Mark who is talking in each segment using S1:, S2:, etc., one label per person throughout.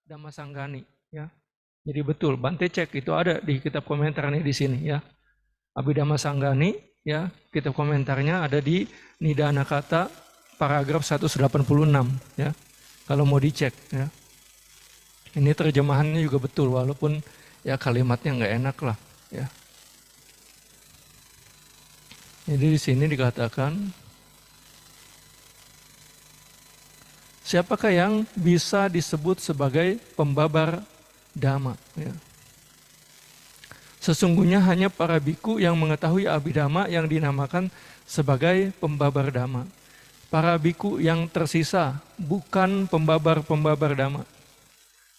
S1: Dhamma Sanggani, ya. Jadi betul, Bante cek itu ada di kitab komentarnya di sini, ya. Abhidhamma Sanggani, ya, kitab komentarnya ada di Nidana Kata paragraf 186, ya. Kalau mau dicek, ya. Ini terjemahannya juga betul, walaupun ya kalimatnya nggak enak lah, ya. Jadi di sini dikatakan, siapakah yang bisa disebut sebagai pembabar dhamma? Ya. Sesungguhnya hanya para biku yang mengetahui abhidhamma yang dinamakan sebagai pembabar dhamma. Para biku yang tersisa bukan pembabar-pembabar dhamma.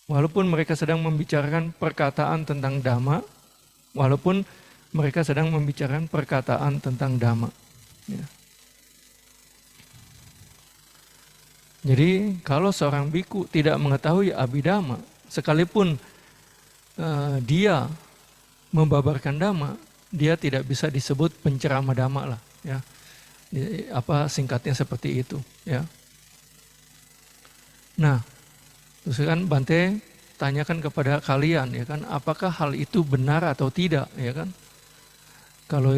S1: Walaupun mereka sedang membicarakan perkataan tentang dhamma, walaupun mereka sedang membicarakan perkataan tentang dhamma. Ya. Jadi kalau seorang biku tidak mengetahui abhidhamma, sekalipun dia membabarkan dhamma, dia tidak bisa disebut penceramah dhamma lah, ya. Apa singkatnya seperti itu, ya. Nah, terus kan Bante tanyakan kepada kalian, ya kan, apakah hal itu benar atau tidak, ya kan? Kalau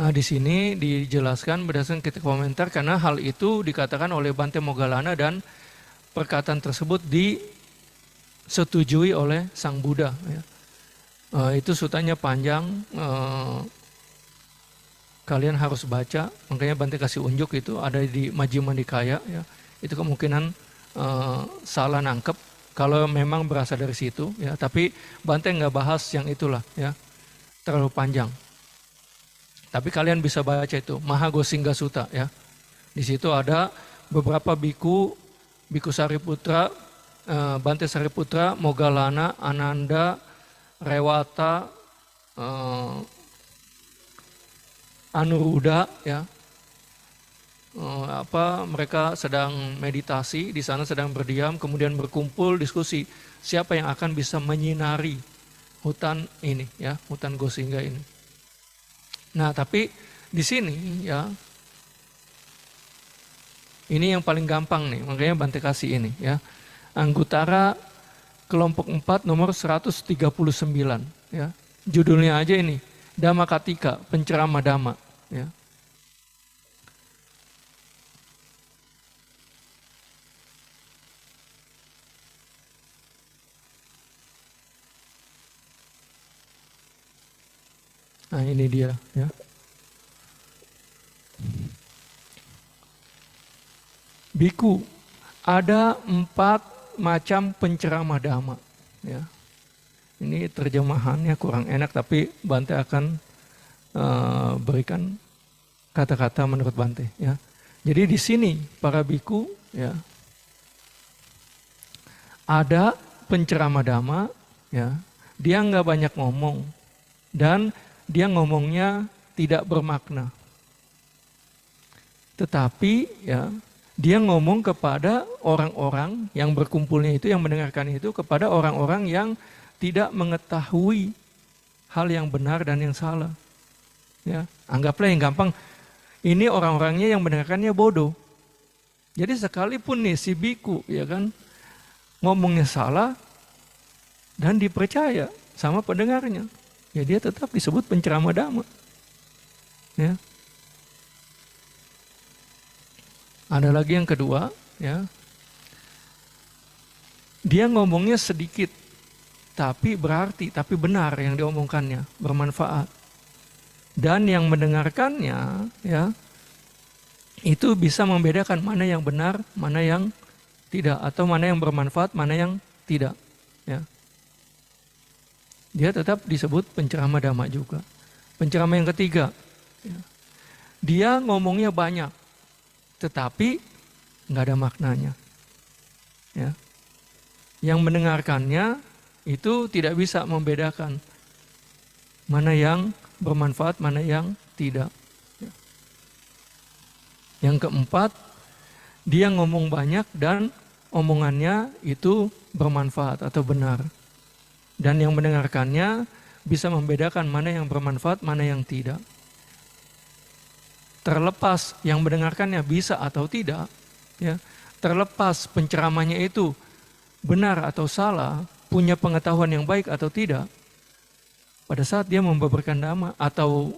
S1: Nah, di sini dijelaskan berdasarkan kitab komentar karena hal itu dikatakan oleh Bante Moggallana dan perkataan tersebut disetujui oleh Sang Buddha. Ya. Itu sutanya panjang, kalian harus baca, makanya Bante kasih unjuk itu ada di Majjhima Nikaya. Ya. Itu kemungkinan salah nangkep kalau memang berasal dari situ. Ya. Tapi Bante nggak bahas yang itulah, ya, terlalu panjang. Tapi kalian bisa baca itu Mahagosingga Sutta, ya. Di situ ada beberapa biku Sariputra, Bante Sariputra, Moggallana, Ananda, Rewata, Anuruddha, ya. Mereka sedang meditasi di sana, sedang berdiam, kemudian berkumpul diskusi siapa yang akan bisa menyinari hutan ini, ya, hutan Gosinga ini. Nah, tapi di sini, ya, ini yang paling gampang nih, makanya Bante kasih ini, ya. Anggutara kelompok 4 nomor 139, ya. Judulnya aja ini, Dhamma Katika, penceramah dhamma, ya. Nah, ini dia, ya. Biku, ada 4 macam penceramah dhamma, ya. Ini terjemahannya kurang enak, tapi Bante akan berikan kata-kata menurut Bante, ya. Jadi di sini para biku, ya, ada penceramah dhamma, ya. Dia nggak banyak ngomong dan dia ngomongnya tidak bermakna. Tetapi, ya, dia ngomong kepada orang-orang yang berkumpulnya itu, yang mendengarkan itu, kepada orang-orang yang tidak mengetahui hal yang benar dan yang salah. Ya, anggaplah yang gampang, ini orang-orangnya yang mendengarkannya bodoh. Jadi sekalipun nih si biku, ya kan, ngomongnya salah dan dipercaya sama pendengarnya, ya dia tetap disebut penceramah dhamma. Ya. Ada lagi yang kedua, ya. Dia ngomongnya sedikit, tapi berarti, tapi benar yang diomongkannya, bermanfaat. Dan yang mendengarkannya, ya, itu bisa membedakan mana yang benar, mana yang tidak, atau mana yang bermanfaat, mana yang tidak. Ya. Dia tetap disebut penceramah dhamma juga. Penceramah yang ketiga, ya, dia ngomongnya banyak, tetapi nggak ada maknanya. Ya. Yang mendengarkannya itu tidak bisa membedakan mana yang bermanfaat, mana yang tidak. Ya. Yang keempat, dia ngomong banyak dan omongannya itu bermanfaat atau benar. Dan yang mendengarkannya bisa membedakan mana yang bermanfaat, mana yang tidak. terlepas yang mendengarkannya bisa atau tidak, ya, terlepas penceramahnya itu benar atau salah, punya pengetahuan yang baik atau tidak, pada saat dia membabarkan dhamma atau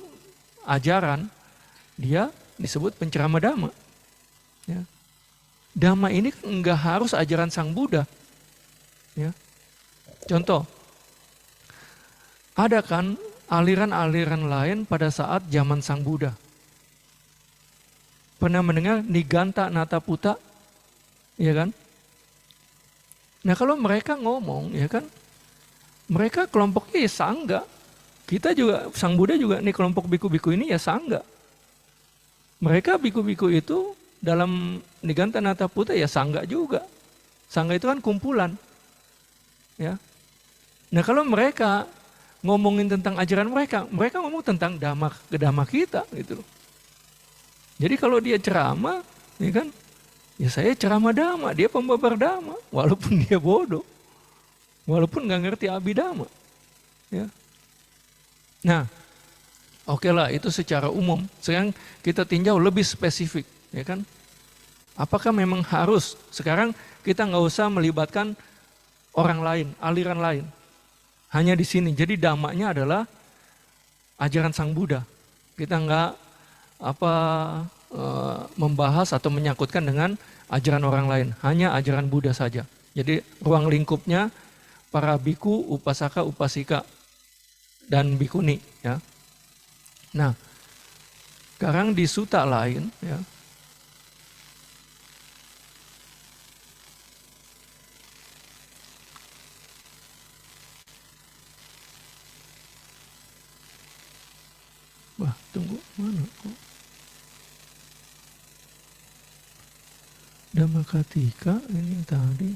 S1: ajaran, dia disebut penceramah dhamma. Ya. Dhamma ini enggak harus ajaran Sang Buddha. Ya. Contoh, ada kan aliran-aliran lain pada saat zaman Sang Buddha. Pernah mendengar Niganta Nataputa? Ya kan? Nah kalau mereka ngomong, ya kan, mereka kelompoknya ya sangga. Kita juga, Sang Buddha juga, nih kelompok biku-biku ini ya sangga. Mereka biku-biku itu dalam Niganta Nataputa ya sangga juga. Sangga itu kan kumpulan. Ya. Nah kalau mereka ngomongin tentang ajaran mereka, mereka ngomong tentang dhamma kita gitu loh. Jadi kalau dia ceramah, ya kan, ya saya ceramah dhamma, dia pembabar dhamma, walaupun dia bodoh, walaupun nggak ngerti abhidhamma. Ya. Nah, oke lah itu secara umum. Sekarang kita tinjau lebih spesifik, ya kan? Apakah memang harus sekarang kita nggak usah melibatkan orang lain, aliran lain, hanya di sini. Jadi dhammanya adalah ajaran Sang Buddha. Kita nggak membahas atau menyangkutkan dengan ajaran orang lain, hanya ajaran Buddha saja. Jadi ruang lingkupnya para biku, upasaka, upasika, dan bikuni. Ya. Nah, sekarang di sutta lain, ya, wah tunggu mana kok Dhammakatika ini tadi.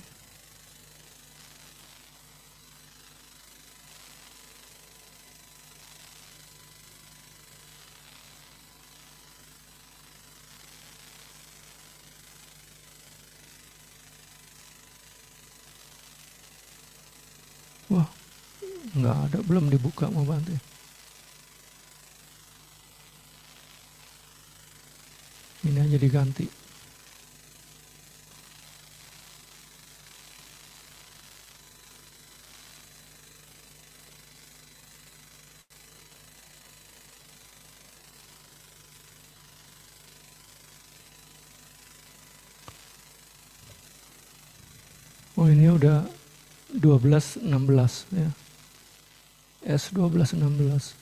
S1: Wah, nggak ada, belum dibuka mau bantu. Ini aja diganti. Oh ini udah 12.16 ya. S12.16.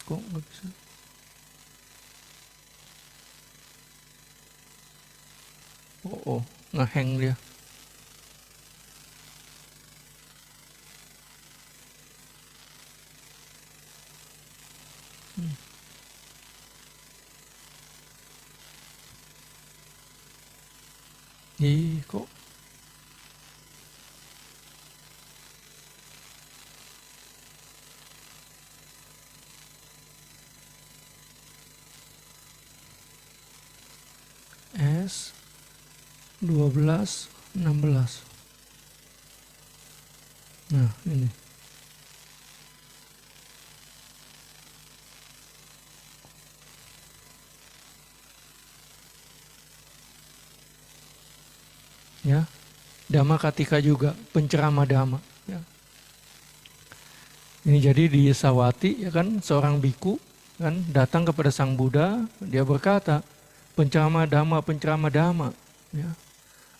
S1: Kok nggak bisa? Oh, ngehang dia. Ih, kok S 12.16. Nah, ini. Ya. Dhammakatika juga, penceramah dhamma, ya. Ini jadi di Sawati, ya kan, seorang biku kan datang kepada Sang Buddha, dia berkata, penceramah dhamma, ya.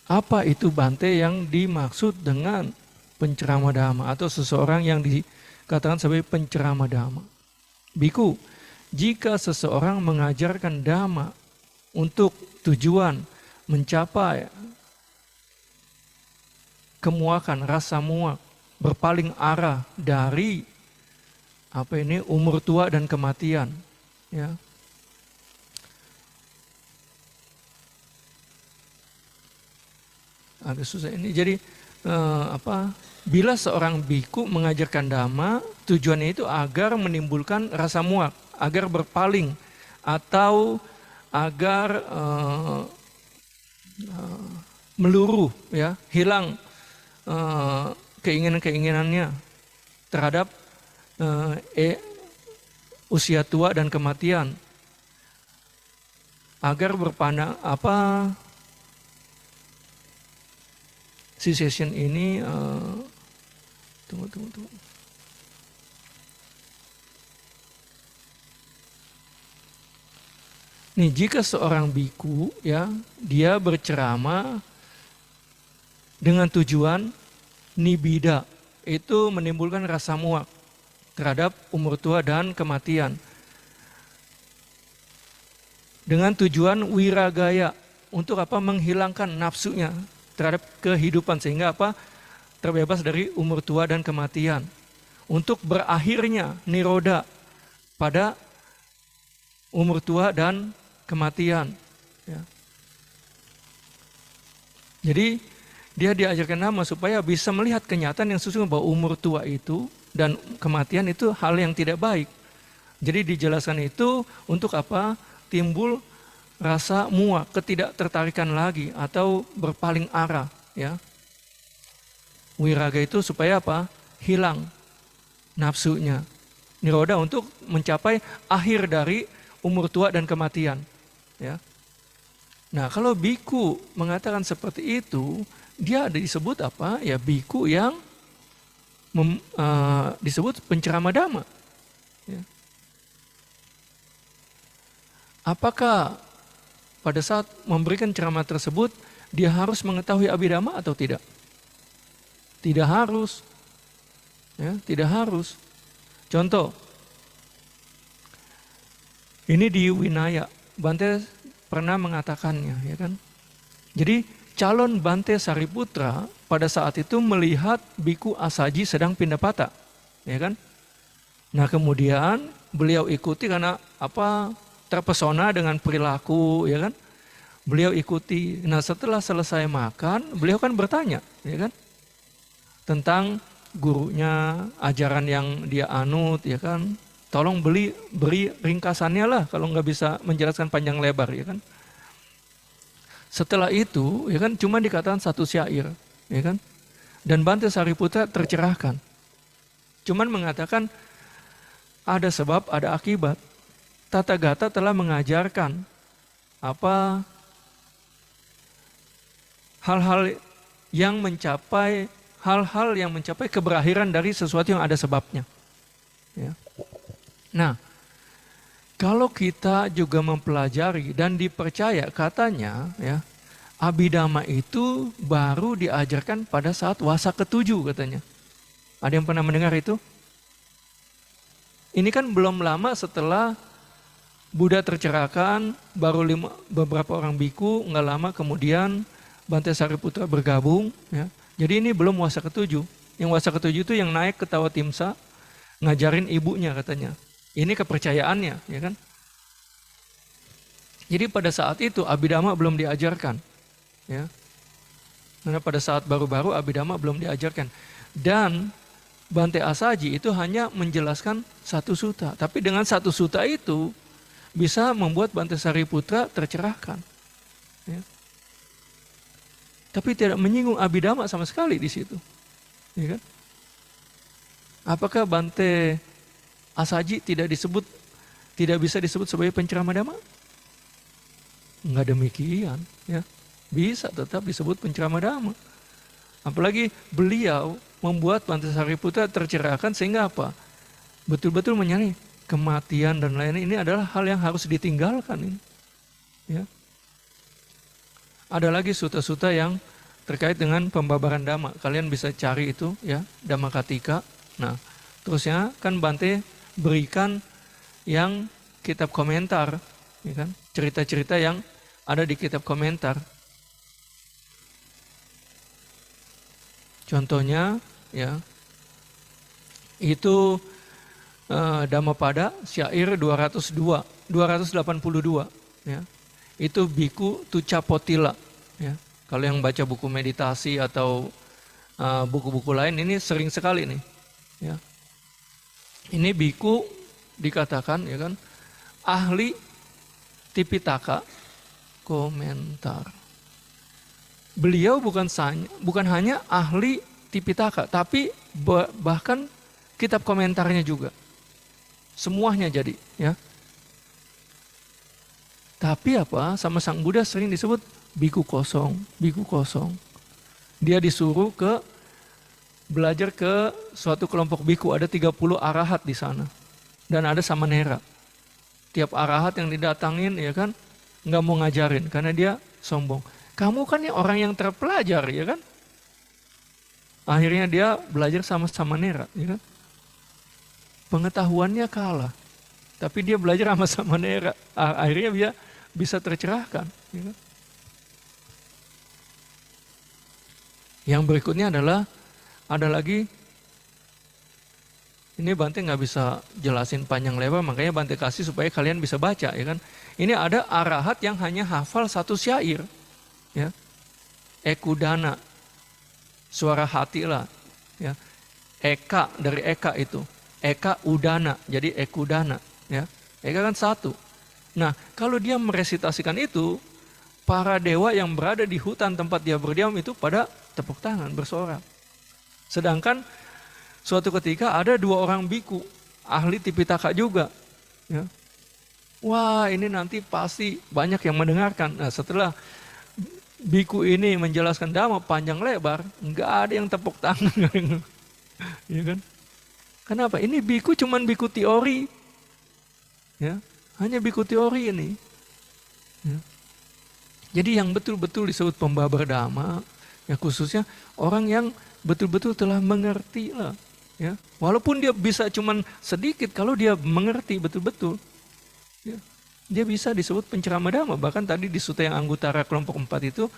S1: Apa itu Bante yang dimaksud dengan penceramah dhamma atau seseorang yang dikatakan sebagai penceramah dhamma? Biku, jika seseorang mengajarkan dhamma untuk tujuan mencapai kemuakan, rasa muak, berpaling arah dari umur tua dan kematian, ya. Agak susah ini. Jadi bila seorang biku mengajarkan dhamma, tujuannya itu agar menimbulkan rasa muak, agar berpaling atau agar meluruh, ya, hilang keinginan-keinginannya, terhadap usia tua dan kematian. Agar berpandang cessation ini tunggu. Nih, jika seorang biku ya, dia berceramah dengan tujuan nibida, itu menimbulkan rasa muak terhadap umur tua dan kematian. Dengan tujuan wiragaya, untuk apa? Menghilangkan nafsunya terhadap kehidupan, sehingga apa? Terbebas dari umur tua dan kematian. Untuk berakhirnya niroda pada umur tua dan kematian. Ya. Jadi dia diajarkan nama supaya bisa melihat kenyataan yang sesungguhnya bahwa umur tua itu dan kematian itu hal yang tidak baik. Jadi dijelaskan itu untuk apa? Timbul rasa muak, ketidaktertarikan lagi atau berpaling arah. Ya. Wiraga itu supaya apa? Hilang nafsunya. Niroda untuk mencapai akhir dari umur tua dan kematian. Ya. Nah, kalau biku mengatakan seperti itu, dia disebut apa? Ya, biku yang disebut penceramah dhamma. Ya. Apakah pada saat memberikan ceramah tersebut dia harus mengetahui abhidhamma atau tidak? Tidak harus. Ya, tidak harus. Contoh, ini di Winaya, Bante pernah mengatakannya, ya kan? Jadi calon Bante Sariputra pada saat itu melihat biku Asaji sedang pindapata, ya kan? Nah, kemudian beliau ikuti karena apa? Terpesona dengan perilaku, ya kan? Beliau ikuti. Nah, setelah selesai makan, beliau kan bertanya, ya kan? Tentang gurunya, ajaran yang dia anut, ya kan? Tolong beri ringkasannya lah kalau nggak bisa menjelaskan panjang lebar, ya kan? Setelah itu, ya kan, cuma dikatakan satu syair, ya kan? Dan Bante Sariputra tercerahkan. Cuman mengatakan ada sebab, ada akibat. Tathagata telah mengajarkan apa hal-hal yang mencapai keberakhiran dari sesuatu yang ada sebabnya. Ya. Nah, kalau kita juga mempelajari dan dipercaya katanya, ya, abhidhamma itu baru diajarkan pada saat wasa ke-7 katanya. Ada yang pernah mendengar itu? Ini kan belum lama setelah Buddha tercerahkan, baru beberapa orang biku, nggak lama kemudian Bante Sariputra bergabung. Ya. Jadi ini belum wasa ke-7. Yang wasa ke-7 itu yang naik ke Tawatimsa, ngajarin ibunya katanya. Ini kepercayaannya, ya kan? Jadi pada saat itu abhidhamma belum diajarkan, ya. Karena pada saat baru-baru abhidhamma belum diajarkan. Dan Bante Asaji itu hanya menjelaskan satu sutta, tapi dengan satu sutta itu bisa membuat Bante Sariputra tercerahkan. Ya. Tapi tidak menyinggung abhidhamma sama sekali di situ, ya kan? Apakah Bante Asaji tidak bisa disebut sebagai penceramah dhamma? Enggak demikian, ya. Bisa tetap disebut penceramah dhamma. Apalagi beliau membuat Bante Sariputra tercerahkan sehingga apa? Betul-betul menyadari kematian dan lain-lain ini adalah hal yang harus ditinggalkan ini. Ya. Ada lagi sutta-sutta yang terkait dengan pembabaran dhamma. Kalian bisa cari itu, ya, Dhammakatika. Nah, terusnya kan Bante berikan yang kitab komentar, ya kan? Cerita-cerita yang ada di kitab komentar. Contohnya, ya, itu Dhammapada syair 282, ya. Itu Biku Tucapotila, ya. Kalau yang baca buku meditasi atau buku-buku lain ini sering sekali nih, ya. Ini biku dikatakan, ya kan, ahli Tipitaka komentar. Beliau bukan hanya ahli Tipitaka, tapi bahkan kitab komentarnya juga. Semuanya jadi, ya. Tapi apa? Sama Sang Buddha sering disebut biku kosong, biku kosong. Dia disuruh belajar ke suatu kelompok biku, ada 30 arahat di sana. Dan ada samanera. Tiap arahat yang didatangin, ya kan, nggak mau ngajarin karena dia sombong. Kamu kan ya orang yang terpelajar, ya kan? Akhirnya dia belajar sama samanera, ya kan? Pengetahuannya kalah. Tapi dia belajar sama samanera. Akhirnya dia bisa tercerahkan. Ya kan? Yang berikutnya adalah, ada lagi, ini Bante nggak bisa jelasin panjang lebar, makanya Bante kasih supaya kalian bisa baca, ya kan? Ini ada arahat yang hanya hafal satu syair, ya. Ekudana, suara hati lah, ya. Eka dari eka itu, eka udana, jadi ekudana, ya. Eka kan satu. Nah, kalau dia meresitasikan itu, para dewa yang berada di hutan tempat dia berdiam itu pada tepuk tangan, bersorak. Sedangkan suatu ketika ada 2 orang biku, ahli Tipitaka juga. Ya. Wah, ini nanti pasti banyak yang mendengarkan. Nah, setelah biku ini menjelaskan dhamma panjang lebar, nggak ada yang tepuk tangan. Ya kan? Kenapa? Ini biku cuman biku teori. Ya, hanya biku teori ini. Ya. Jadi yang betul-betul disebut pembabar dhamma, ya khususnya orang yang betul-betul telah mengerti lah. Ya. Walaupun dia bisa cuman sedikit, kalau dia mengerti betul-betul, ya, dia bisa disebut penceramah dhamma. Bahkan tadi di sutta yang anggutara kelompok 4 itu,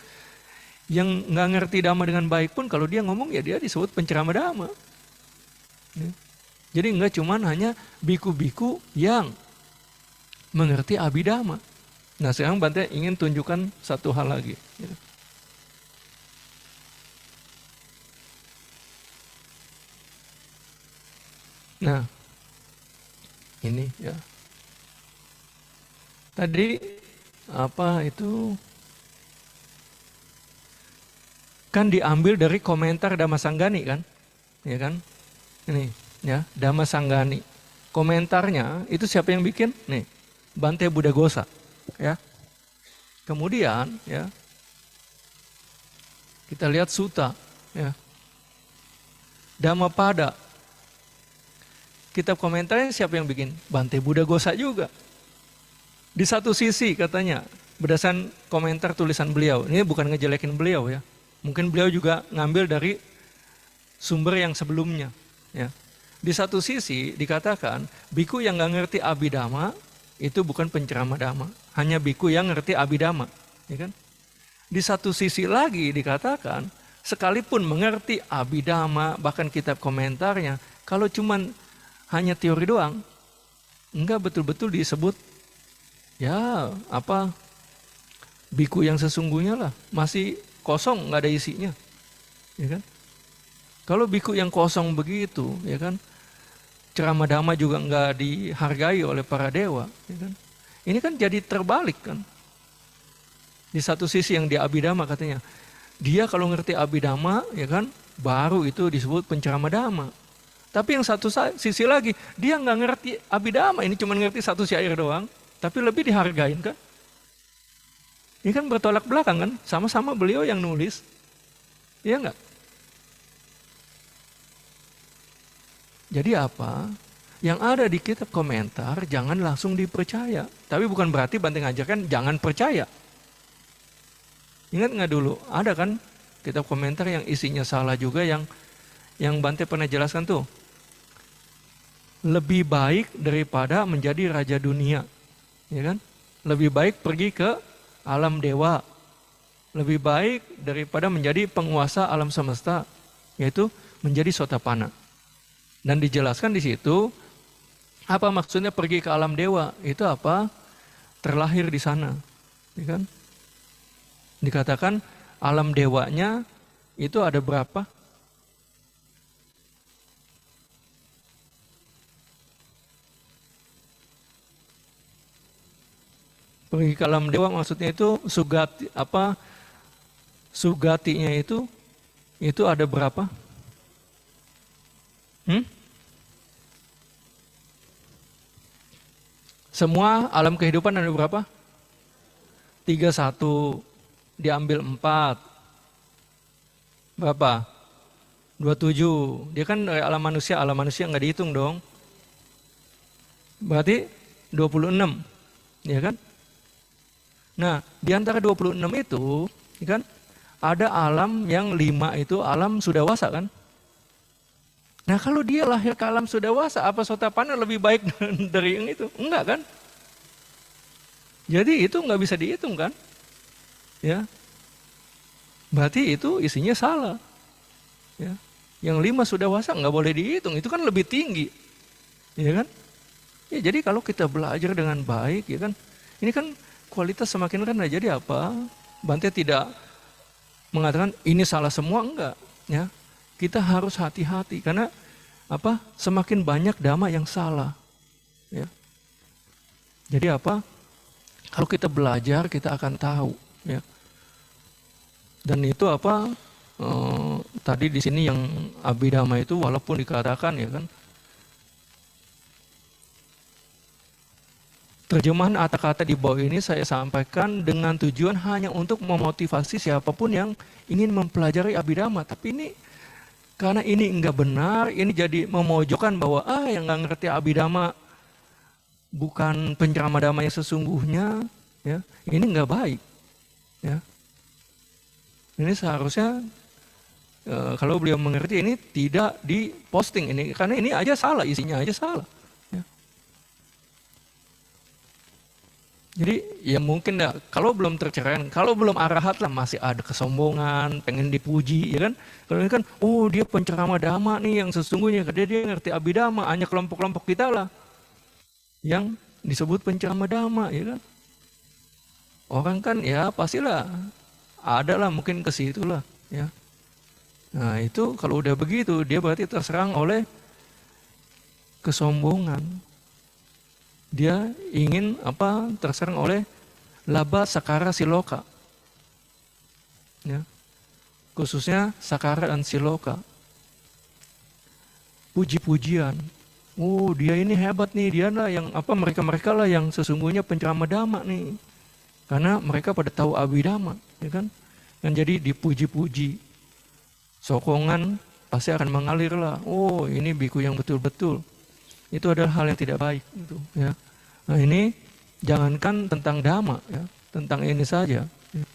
S1: yang nggak ngerti dhamma dengan baik pun kalau dia ngomong ya dia disebut penceramah dhamma. Ya. Jadi nggak cuman hanya biku-biku yang mengerti abhidhamma. Nah sekarang Bante ingin tunjukkan satu hal lagi. Ya. Nah, ini ya. Tadi apa itu kan diambil dari komentar Dhammasanggani kan? Ya kan? Ini ya, Dhammasanggani. Komentarnya itu siapa yang bikin? Nih, Bante Buddhaghosa, ya. Kemudian ya kita lihat sutta, ya. Dhammapada. Kitab komentarnya siapa yang bikin? Bante Buddhaghosa juga. Di satu sisi katanya, berdasarkan komentar tulisan beliau, ini bukan ngejelekin beliau ya. Mungkin beliau juga ngambil dari sumber yang sebelumnya. Ya. Di satu sisi dikatakan, biku yang nggak ngerti abhidhamma itu bukan penceramah dhamma. Hanya biku yang ngerti abhidhamma. Ya kan? Di satu sisi lagi dikatakan, sekalipun mengerti abhidhamma, bahkan kitab komentarnya, kalau cuman hanya teori doang, enggak betul-betul disebut ya apa biku yang sesungguhnya lah, masih kosong, nggak ada isinya, ya kan? Kalau biku yang kosong begitu, ya kan, ceramah dhamma juga nggak dihargai oleh para dewa, ya kan? Ini kan jadi terbalik kan? Di satu sisi yang di abhidhamma katanya, dia kalau ngerti abhidhamma, ya kan, baru itu disebut penceramah dhamma. Tapi yang satu sisi lagi, dia nggak ngerti abhidhamma, ini cuma ngerti satu syair doang, tapi lebih dihargain kan? Ini kan bertolak belakang kan? Sama-sama beliau yang nulis, iya nggak? Jadi apa? Yang ada di kitab komentar jangan langsung dipercaya. Tapi bukan berarti Bante ngajarkan jangan percaya. Ingat nggak dulu? Ada kan kitab komentar yang isinya salah juga yang Bante pernah jelaskan tuh. Lebih baik daripada menjadi raja dunia, ya kan? Lebih baik pergi ke alam dewa. Lebih baik daripada menjadi penguasa alam semesta, yaitu menjadi Sotapanna. Dan dijelaskan di situ apa maksudnya pergi ke alam dewa? Itu apa? Terlahir di sana, ya kan? Dikatakan alam dewanya itu ada berapa? Pergi ke alam dewa maksudnya itu sugati apa? Sugatinya itu ada berapa? Semua alam kehidupan ada berapa? 31. Diambil 4. Berapa? 27. Dia kan dari alam manusia nggak dihitung dong. Berarti 26. Ya kan? Nah, di antara 26 itu, ya kan? Ada alam yang 5 itu alam sudawasa kan? Nah, kalau dia lahir ke alam sudawasa, apa sotapannya lebih baik dari yang itu? Enggak kan? Jadi itu nggak bisa dihitung kan? Ya, berarti itu isinya salah. Ya, yang 5 sudawasa nggak boleh dihitung, itu kan lebih tinggi, ya kan? Ya, jadi kalau kita belajar dengan baik, ya kan? Ini kan kualitas semakin rendah. Jadi apa? Bante tidak mengatakan ini salah semua, enggak. Ya, kita harus hati-hati karena apa? Semakin banyak dhamma yang salah. Ya. Jadi apa? Kalau kita belajar kita akan tahu. Ya. Dan itu apa? Tadi di sini yang abhidhamma itu walaupun dikatakan ya kan. Terjemahan kata-kata di bawah ini saya sampaikan dengan tujuan hanya untuk memotivasi siapapun yang ingin mempelajari abhidhamma. Tapi ini karena ini enggak benar, ini jadi memojokkan bahwa yang enggak ngerti abhidhamma bukan penceramah dhamma yang sesungguhnya, ya. Ini enggak baik. Ya. Ini seharusnya kalau beliau mengerti ini tidak diposting ini karena ini aja salah, isinya aja salah. Jadi ya mungkin kalau belum terceraikan, kalau belum arahat lah masih ada kesombongan, pengen dipuji, ya kan? Kalau ini kan, dia penceramah dhamma nih yang sesungguhnya, dia ngerti abhidhamma, hanya kelompok-kelompok kita lah yang disebut penceramah dhamma, ya kan? Orang kan ya pastilah ada lah mungkin ke situ lah, ya. Nah itu kalau udah begitu dia berarti terserang oleh kesombongan. Dia ingin terserang oleh laba sakara siloka, ya. Khususnya sakara dan siloka, puji-pujian. Dia ini hebat nih, dia lah yang mereka lah yang sesungguhnya penceramah dhamma nih, karena mereka pada tahu abhidhamma, ya kan? Dan jadi dipuji-puji, sokongan pasti akan mengalir lah. Ini biku yang betul-betul. Itu adalah hal yang tidak baik, gitu, ya. Nah ini jangankan tentang dhamma, ya, tentang ini saja. Ya.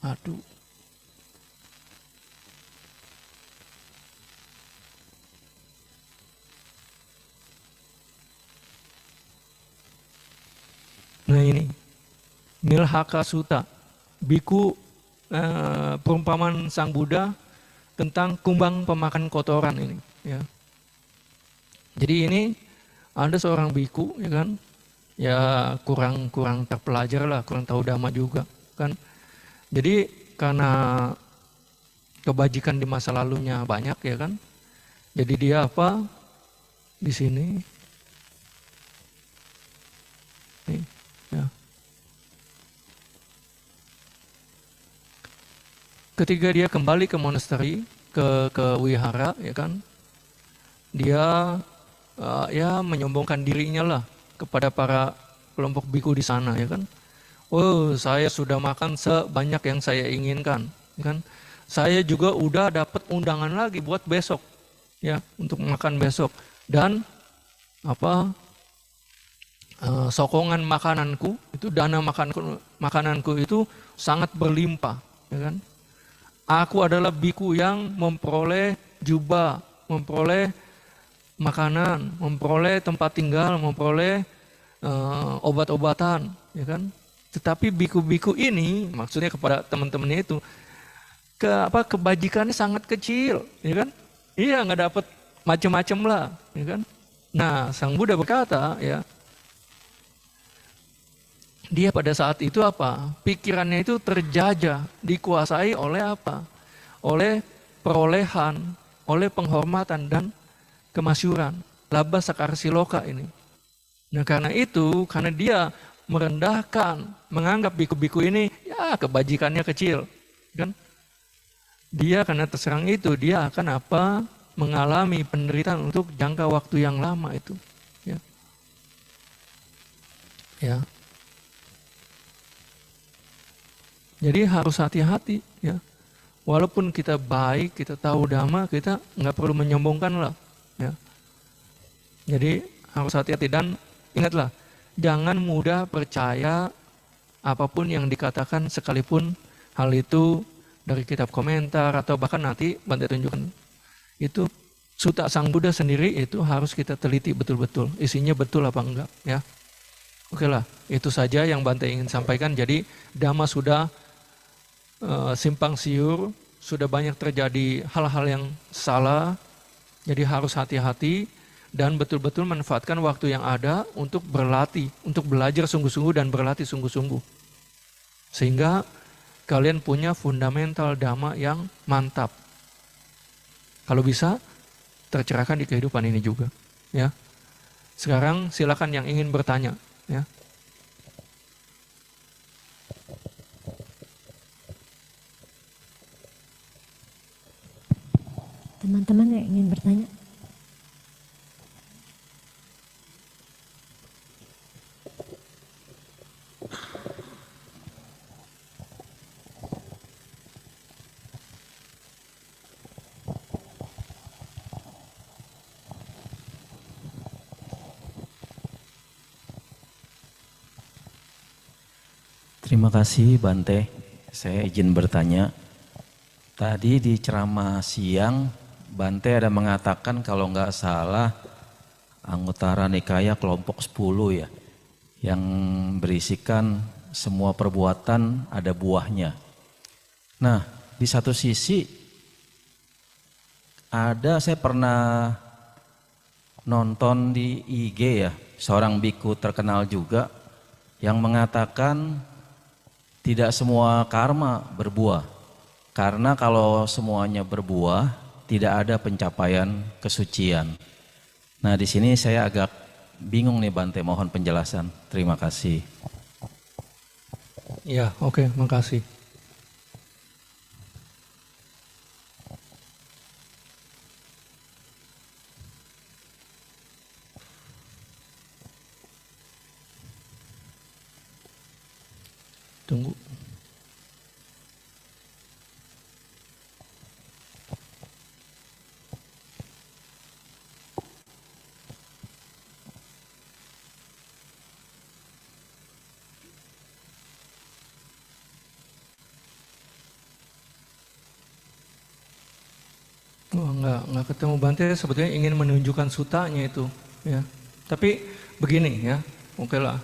S1: Aduh. Nah ini Milhaka Sutta, biku perumpamaan Sang Buddha tentang kumbang pemakan kotoran ini. Ya. Jadi ini ada seorang biku, ya kan, ya kurang terpelajar lah, kurang tahu dhamma juga, kan. Jadi karena kebajikan di masa lalunya banyak, ya kan. Jadi dia di sini, nih, ya. Ketika dia kembali ke monasteri, ke wihara, ya kan, dia menyombongkan dirinya lah kepada para kelompok biku di sana, ya kan. Saya sudah makan sebanyak yang saya inginkan, ya kan. Saya juga udah dapat undangan lagi buat besok, ya, untuk makan besok. Dan sokongan makananku itu, dana makananku itu sangat berlimpah, ya kan. Aku adalah biku yang memperoleh jubah, memperoleh makanan, memperoleh tempat tinggal, memperoleh obat-obatan, ya kan. Tetapi biku-biku ini, maksudnya kepada teman-temannya itu, kebajikannya sangat kecil, ya kan. Iya, nggak dapat macam-macam lah, ya kan. Nah, Sang Buddha berkata, ya, dia pada saat itu pikirannya itu terjajah, dikuasai oleh oleh perolehan, oleh penghormatan dan kemasyuran, laba sakara siloka ini. Nah karena itu, karena dia merendahkan, menganggap biku-biku ini ya kebajikannya kecil, kan? Dia karena terserang itu, dia akan mengalami penderitaan untuk jangka waktu yang lama itu, ya. Ya. Jadi harus hati-hati ya. Walaupun kita baik, kita tahu dhamma, kita nggak perlu menyombongkan lah. Ya. Jadi harus hati-hati dan ingatlah, jangan mudah percaya apapun yang dikatakan sekalipun hal itu dari kitab komentar atau bahkan nanti Bante tunjukkan. Itu Sutta Sang Buddha sendiri itu harus kita teliti betul-betul. Isinya betul apa enggak ya. Oke lah, itu saja yang Bante ingin sampaikan. Jadi dhamma sudah simpang siur, sudah banyak terjadi hal-hal yang salah. Jadi harus hati-hati dan betul-betul manfaatkan waktu yang ada untuk berlatih, untuk belajar sungguh-sungguh dan berlatih sungguh-sungguh. Sehingga kalian punya fundamental dhamma yang mantap. Kalau bisa tercerahkan di kehidupan ini juga, ya. Sekarang silakan yang ingin bertanya, ya.
S2: Teman-teman yang ingin bertanya?
S3: Terima kasih Bante, saya izin bertanya. Tadi di ceramah siang Bante ada mengatakan kalau nggak salah Anguttara Nikaya kelompok 10 ya, yang berisikan semua perbuatan ada buahnya. Nah di satu sisi saya pernah nonton di IG ya, seorang biku terkenal juga yang mengatakan tidak semua karma berbuah, karena kalau semuanya berbuah tidak ada pencapaian kesucian. Nah di sini saya agak bingung nih Bante, mohon penjelasan. Terima kasih.
S1: Ya, oke, makasih. Tunggu. Oh, nggak ketemu Bante, sebetulnya ingin menunjukkan sutanya itu, ya. Tapi begini ya, oke lah.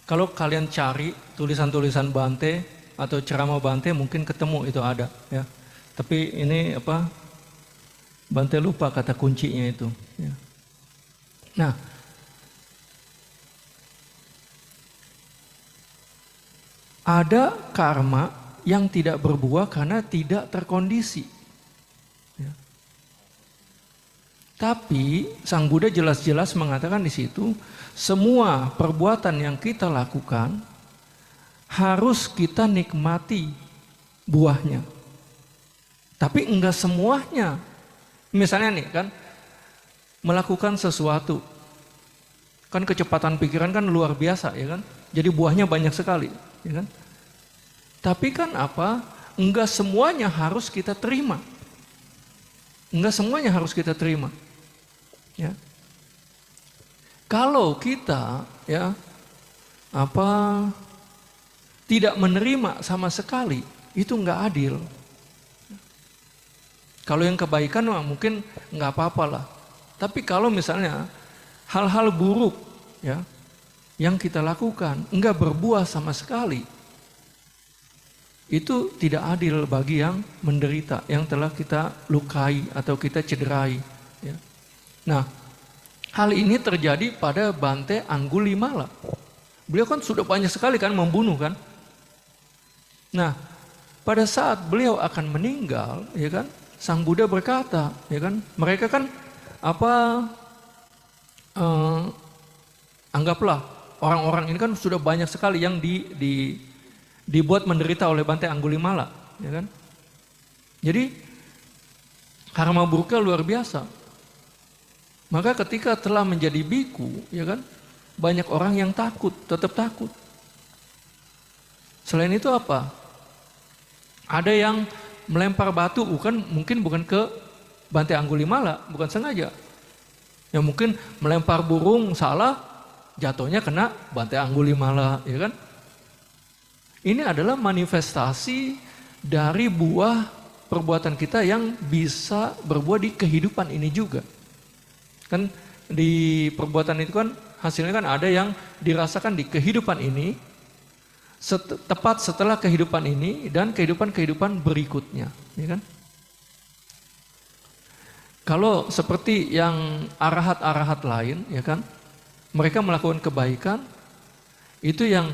S1: Kalau kalian cari tulisan-tulisan Bante atau ceramah Bante mungkin ketemu itu ada ya. Tapi ini apa? Bante lupa kata kuncinya itu ya. Nah, ada karma yang tidak berbuah karena tidak terkondisi. Ya. Tapi Sang Buddha jelas-jelas mengatakan di situ, semua perbuatan yang kita lakukan harus kita nikmati buahnya. Tapi enggak semuanya. Misalnya nih kan, melakukan sesuatu. Kan kecepatan pikiran kan luar biasa ya kan. Jadi buahnya banyak sekali ya kan. Tapi kan apa? Enggak semuanya harus kita terima. Enggak semuanya harus kita terima. Ya. Kalau kita ya tidak menerima sama sekali, itu enggak adil. Kalau yang kebaikan mungkin enggak apa-apa lah. Tapi kalau misalnya hal-hal buruk ya yang kita lakukan enggak berbuah sama sekali, itu tidak adil bagi yang menderita, yang telah kita lukai atau kita cederai. Ya. Nah, hal ini terjadi pada Bante Anggulimala. Beliau kan sudah banyak sekali kan membunuh kan. Nah, pada saat beliau akan meninggal, ya kan, Sang Buddha berkata, ya kan, mereka kan anggaplah orang-orang ini kan sudah banyak sekali yang dibuat menderita oleh Bante Anggulimala, ya kan? Jadi karma buruknya luar biasa. Maka ketika telah menjadi biku, ya kan, banyak orang yang takut, tetap takut. Selain itu apa? Ada yang melempar batu, mungkin bukan ke Bante Anggulimala, bukan sengaja. Ya mungkin melempar burung salah, jatuhnya kena Bante Anggulimala, ya kan? Ini adalah manifestasi dari buah perbuatan kita yang bisa berbuah di kehidupan ini juga. Kan di perbuatan itu kan hasilnya kan ada yang dirasakan di kehidupan ini, tepat setelah kehidupan ini dan kehidupan-kehidupan berikutnya, ya kan? Kalau seperti yang arahat-arahat lain, ya kan, mereka melakukan kebaikan, itu yang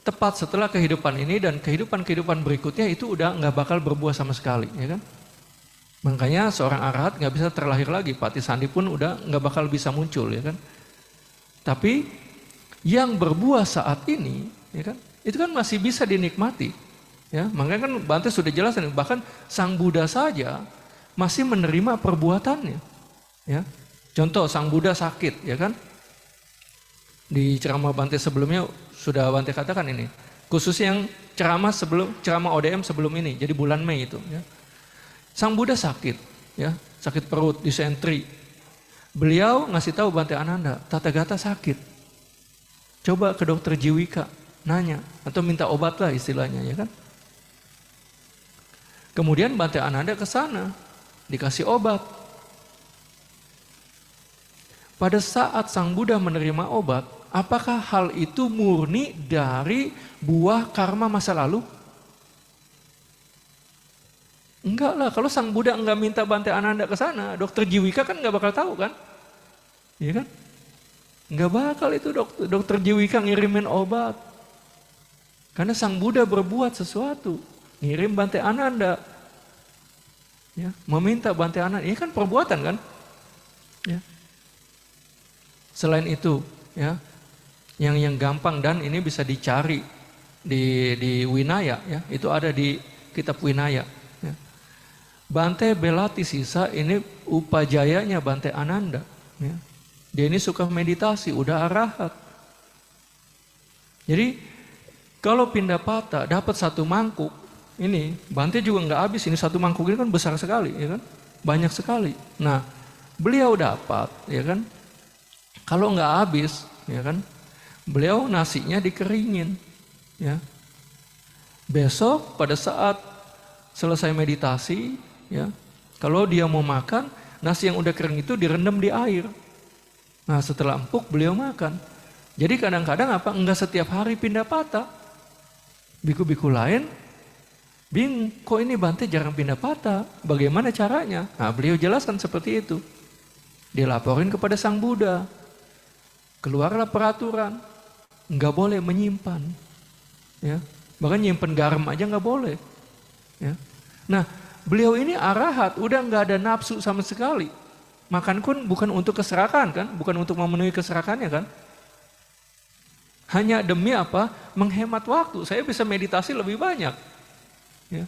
S1: tepat setelah kehidupan ini dan kehidupan-kehidupan berikutnya itu udah nggak bakal berbuah sama sekali, ya kan? Makanya seorang arahat nggak bisa terlahir lagi, Pati Sandi pun udah nggak bakal bisa muncul, ya kan? Tapi yang berbuah saat ini, ya kan, itu kan masih bisa dinikmati, ya. Makanya kan Bante sudah jelaskan, bahkan Sang Buddha saja masih menerima perbuatannya, ya. Contoh Sang Buddha sakit, ya kan? Di ceramah Bante sebelumnya sudah Bante katakan ini, khusus yang ceramah ODM sebelum ini, jadi bulan Mei itu, ya. Sang Buddha sakit, ya, sakit perut, disentri. Beliau ngasih tahu Bante Ananda, Tathagata sakit. Coba ke dokter Jiwika, nanya atau minta obat lah istilahnya, ya kan? Kemudian Bante Ananda ke sana, dikasih obat. Pada saat Sang Buddha menerima obat, apakah hal itu murni dari buah karma masa lalu? Enggak lah, kalau Sang Buddha enggak minta Bante Ananda ke sana, dokter Jiwika kan enggak bakal tahu kan? Iya kan? Enggak bakal itu dokter Jiwika ngirimin obat. Karena Sang Buddha berbuat sesuatu, ngirim Bante Ananda. Ya, meminta Bante Ananda, ini kan perbuatan kan? Ya. Selain itu, ya, yang gampang dan ini bisa dicari di Winaya, ya, itu ada di kitab Winaya. Ya. Bante Belatisisa ini upajayanya Bante Ananda. Ya. Dia ini suka meditasi, udah arahat. Jadi kalau Pindapata dapat satu mangkuk, ini Bante juga nggak habis, ini satu mangkuk ini kan besar sekali, ya kan? Banyak sekali. Nah, beliau dapat, ya kan? Kalau nggak habis, ya kan? Beliau nasinya dikeringin, ya. Besok pada saat selesai meditasi, ya, kalau dia mau makan, nasi yang udah kering itu direndam di air. Nah, setelah empuk beliau makan. Jadi kadang-kadang apa? Enggak setiap hari Pindapata. Biku-biku lain bingung, kok ini Bante jarang Pindapata? Bagaimana caranya? Nah, beliau jelaskan seperti itu. Dilaporin kepada Sang Buddha. Keluarlah peraturan, nggak boleh menyimpan, ya. Bahkan nyimpen garam aja nggak boleh, ya. Nah, beliau ini arahat, udah nggak ada nafsu sama sekali. Makan pun bukan untuk keserakan kan, bukan untuk memenuhi keserakannya kan. Hanya demi apa? Menghemat waktu. Saya bisa meditasi lebih banyak, ya.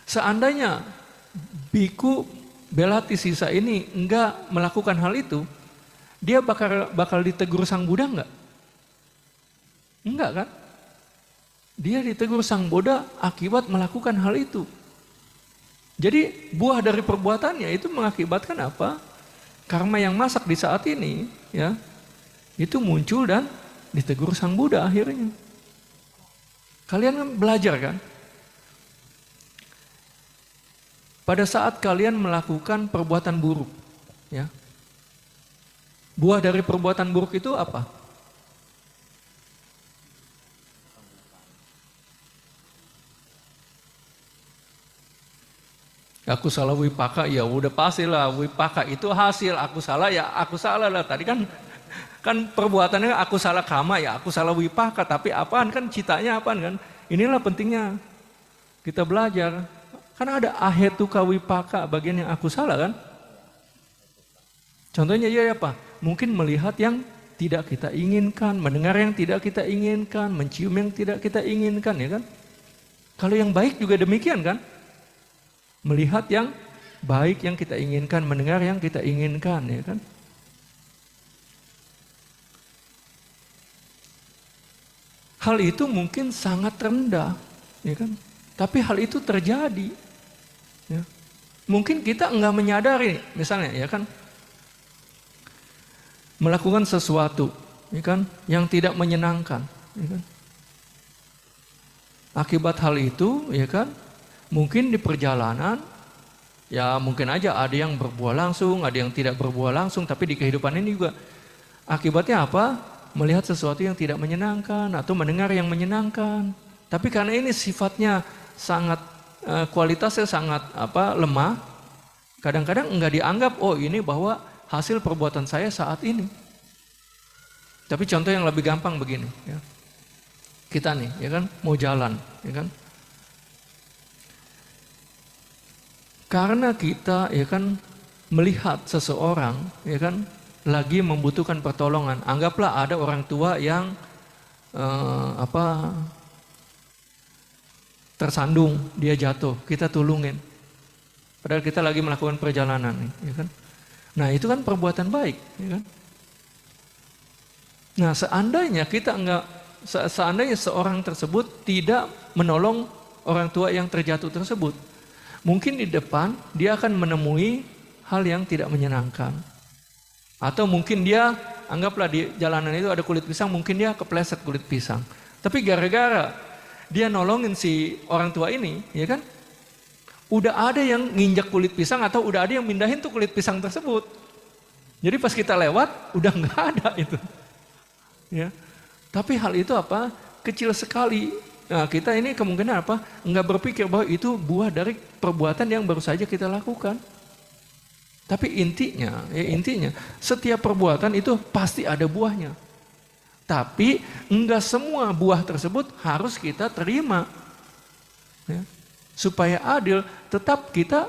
S1: Seandainya Biku Belatisisa ini enggak melakukan hal itu, dia bakal ditegur Sang Buddha enggak? Enggak kan? Dia ditegur Sang Buddha akibat melakukan hal itu. Jadi buah dari perbuatannya itu mengakibatkan apa? Karma yang masak di saat ini, ya, itu muncul dan ditegur Sang Buddha akhirnya. Kalian kan belajar kan? Pada saat kalian melakukan perbuatan buruk, ya, buah dari perbuatan buruk itu apa? Aku salah wipaka, ya udah pastilah wipaka itu hasil. Aku salah ya aku salah lah. Tadi kan perbuatannya aku salah kama ya aku salah wipaka. Tapi apaan kan citanya apaan kan? Inilah pentingnya kita belajar. Karena ada ahetuka wipaka bagian yang aku salah kan? Contohnya ya apa? Mungkin melihat yang tidak kita inginkan, mendengar yang tidak kita inginkan, mencium yang tidak kita inginkan, ya kan? Kalau yang baik juga demikian kan? Melihat yang baik yang kita inginkan, mendengar yang kita inginkan, ya kan? hal itu mungkin sangat rendah, ya kan? Tapi hal itu terjadi. Ya. Mungkin kita enggak menyadari, misalnya, ya kan, melakukan sesuatu, ya kan, yang tidak menyenangkan, ya kan? Akibat hal itu, ya kan, mungkin di perjalanan, ya mungkin aja ada yang berbuah langsung, ada yang tidak berbuah langsung, tapi di kehidupan ini juga akibatnya apa? Melihat sesuatu yang tidak menyenangkan atau mendengar yang menyenangkan. Tapi karena ini sifatnya sangat kualitasnya sangat lemah, kadang-kadang enggak dianggap oh ini bahwa hasil perbuatan saya saat ini. Tapi contoh yang lebih gampang begini, ya. Kita nih, ya kan, mau jalan, ya kan. Karena kita, ya kan, melihat seseorang, ya kan, lagi membutuhkan pertolongan. Anggaplah ada orang tua yang tersandung, dia jatuh, kita tulungin. Padahal kita lagi melakukan perjalanan, ya kan. Nah, itu kan perbuatan baik, ya kan. Nah, seandainya seorang tersebut tidak menolong orang tua yang terjatuh tersebut, mungkin di depan dia akan menemui hal yang tidak menyenangkan. Atau mungkin dia, anggaplah di jalanan itu ada kulit pisang, mungkin dia kepleset kulit pisang. Tapi gara-gara dia nolongin si orang tua ini, ya kan, udah ada yang nginjak kulit pisang atau udah ada yang mindahin tuh kulit pisang tersebut. Jadi pas kita lewat, udah nggak ada itu. Ya. Tapi hal itu apa? Kecil sekali. Nah, kita ini kemungkinan apa? Enggak berpikir bahwa itu buah dari perbuatan yang baru saja kita lakukan. Tapi intinya, setiap perbuatan itu pasti ada buahnya. Tapi enggak semua buah tersebut harus kita terima. Ya. Supaya adil, tetap kita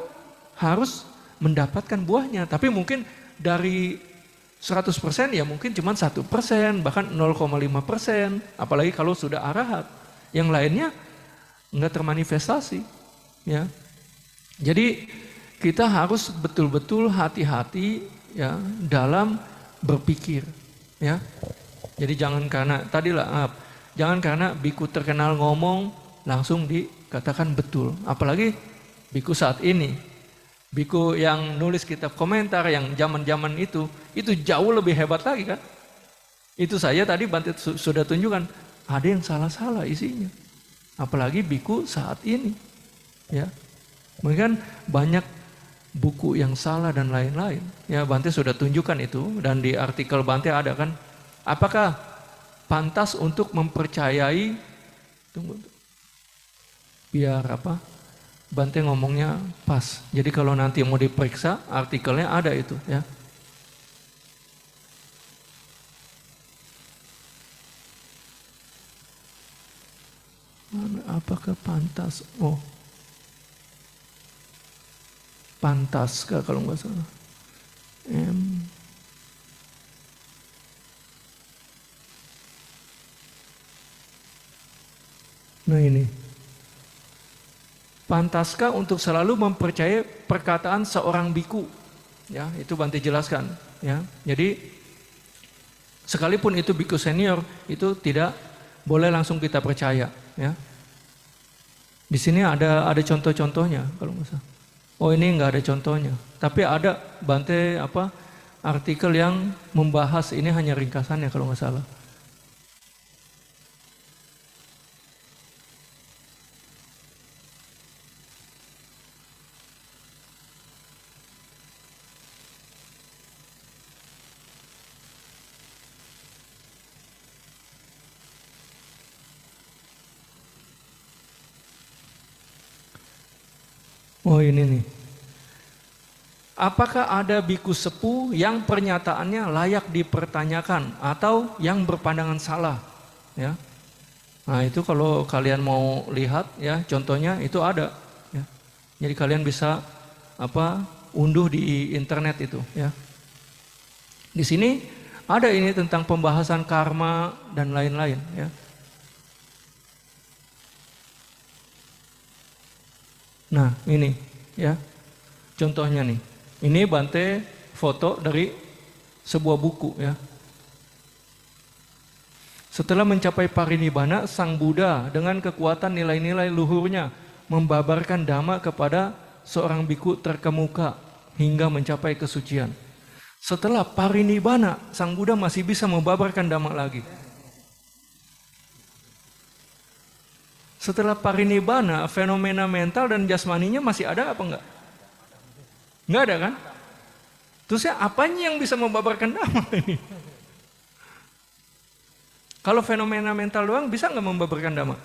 S1: harus mendapatkan buahnya. Tapi mungkin dari 100% ya mungkin cuma 1%, bahkan 0,5%, apalagi kalau sudah arahat. Yang lainnya enggak termanifestasi, ya. Jadi kita harus betul-betul hati-hati, ya, dalam berpikir, ya. Jadi jangan karena biku terkenal ngomong langsung dikatakan betul. Apalagi biku saat ini. Biku yang nulis kitab komentar yang zaman-zaman itu jauh lebih hebat lagi kan. Itu saya tadi Bante sudah tunjukkan, ada yang salah-salah isinya. Apalagi biku saat ini. Ya. Mungkin banyak buku yang salah dan lain-lain. Ya, Bante sudah tunjukkan itu dan di artikel Bante ada kan. Apakah pantas untuk mempercayai, biar apa? Bante ngomongnya pas. Jadi kalau nanti mau diperiksa, artikelnya ada itu, ya. Apakah pantas? Oh, pantaskah kalau nggak salah? Nah ini. Pantaskah untuk selalu mempercayai perkataan seorang biku? Ya, itu Bante jelaskan. Ya, jadi sekalipun itu biku senior, itu tidak boleh langsung kita percaya. Ya, di sini ada contoh-contohnya kalau nggak salah. Oh ini nggak ada contohnya, tapi ada Bante artikel yang membahas ini hanya ringkasannya kalau nggak salah. Oh ini nih. Apakah ada biku sepuh yang pernyataannya layak dipertanyakan atau yang berpandangan salah? Ya. Nah itu kalau kalian mau lihat ya contohnya itu ada. Ya. Jadi kalian bisa unduh di internet itu. Ya. Di sini ada ini tentang pembahasan karma dan lain-lain. Ya. Nah ini ya contohnya nih. Ini Bante foto dari sebuah buku ya. Setelah mencapai parinibbana, Sang Buddha dengan kekuatan nilai-nilai luhurnya membabarkan dhamma kepada seorang biku terkemuka hingga mencapai kesucian. Setelah parinibbana, Sang Buddha masih bisa membabarkan dhamma lagi. Setelah parinibbana, fenomena mental dan jasmaninya masih ada apa enggak? Enggak ada kan? Terus ya apanya yang bisa membabarkan dhamma ini? Kalau fenomena mental doang bisa nggak membabarkan dhamma?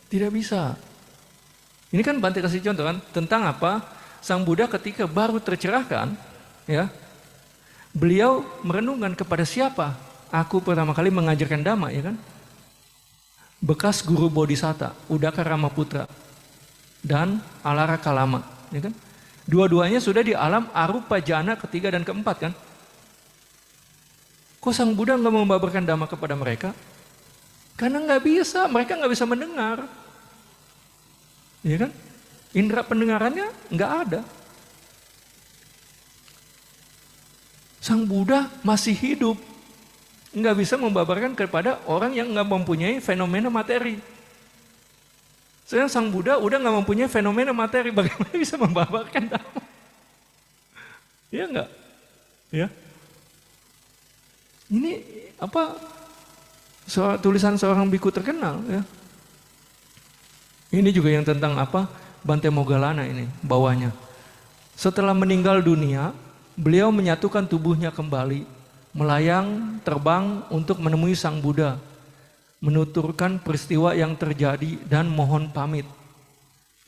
S1: Tidak bisa. Ini kan Bante kasih contoh kan tentang apa? Sang Buddha ketika baru tercerahkan, ya, beliau merenungkan kepada siapa? Aku pertama kali mengajarkan dhamma, ya kan? Bekas guru Bodhisatta, Udaka Ramaputra dan Alara Kalama, ya kan? Dua-duanya sudah di alam arupa jana ketiga dan keempat kan? Kok Sang Buddha nggak membabarkan dhamma kepada mereka? Karena nggak bisa, mereka nggak bisa mendengar, ya kan? Indera pendengarannya nggak ada. Sang Buddha masih hidup, nggak bisa membabarkan kepada orang yang nggak mempunyai fenomena materi. Sekarang Sang Buddha udah nggak mempunyai fenomena materi, bagaimana bisa membabarkan dhamma? Ya enggak? Ya. Ini apa? Tulisan seorang biku terkenal, ya. Ini juga yang tentang apa? Bante Moggallana ini bawahnya. Setelah meninggal dunia, beliau menyatukan tubuhnya kembali, melayang terbang untuk menemui Sang Buddha, menuturkan peristiwa yang terjadi dan mohon pamit.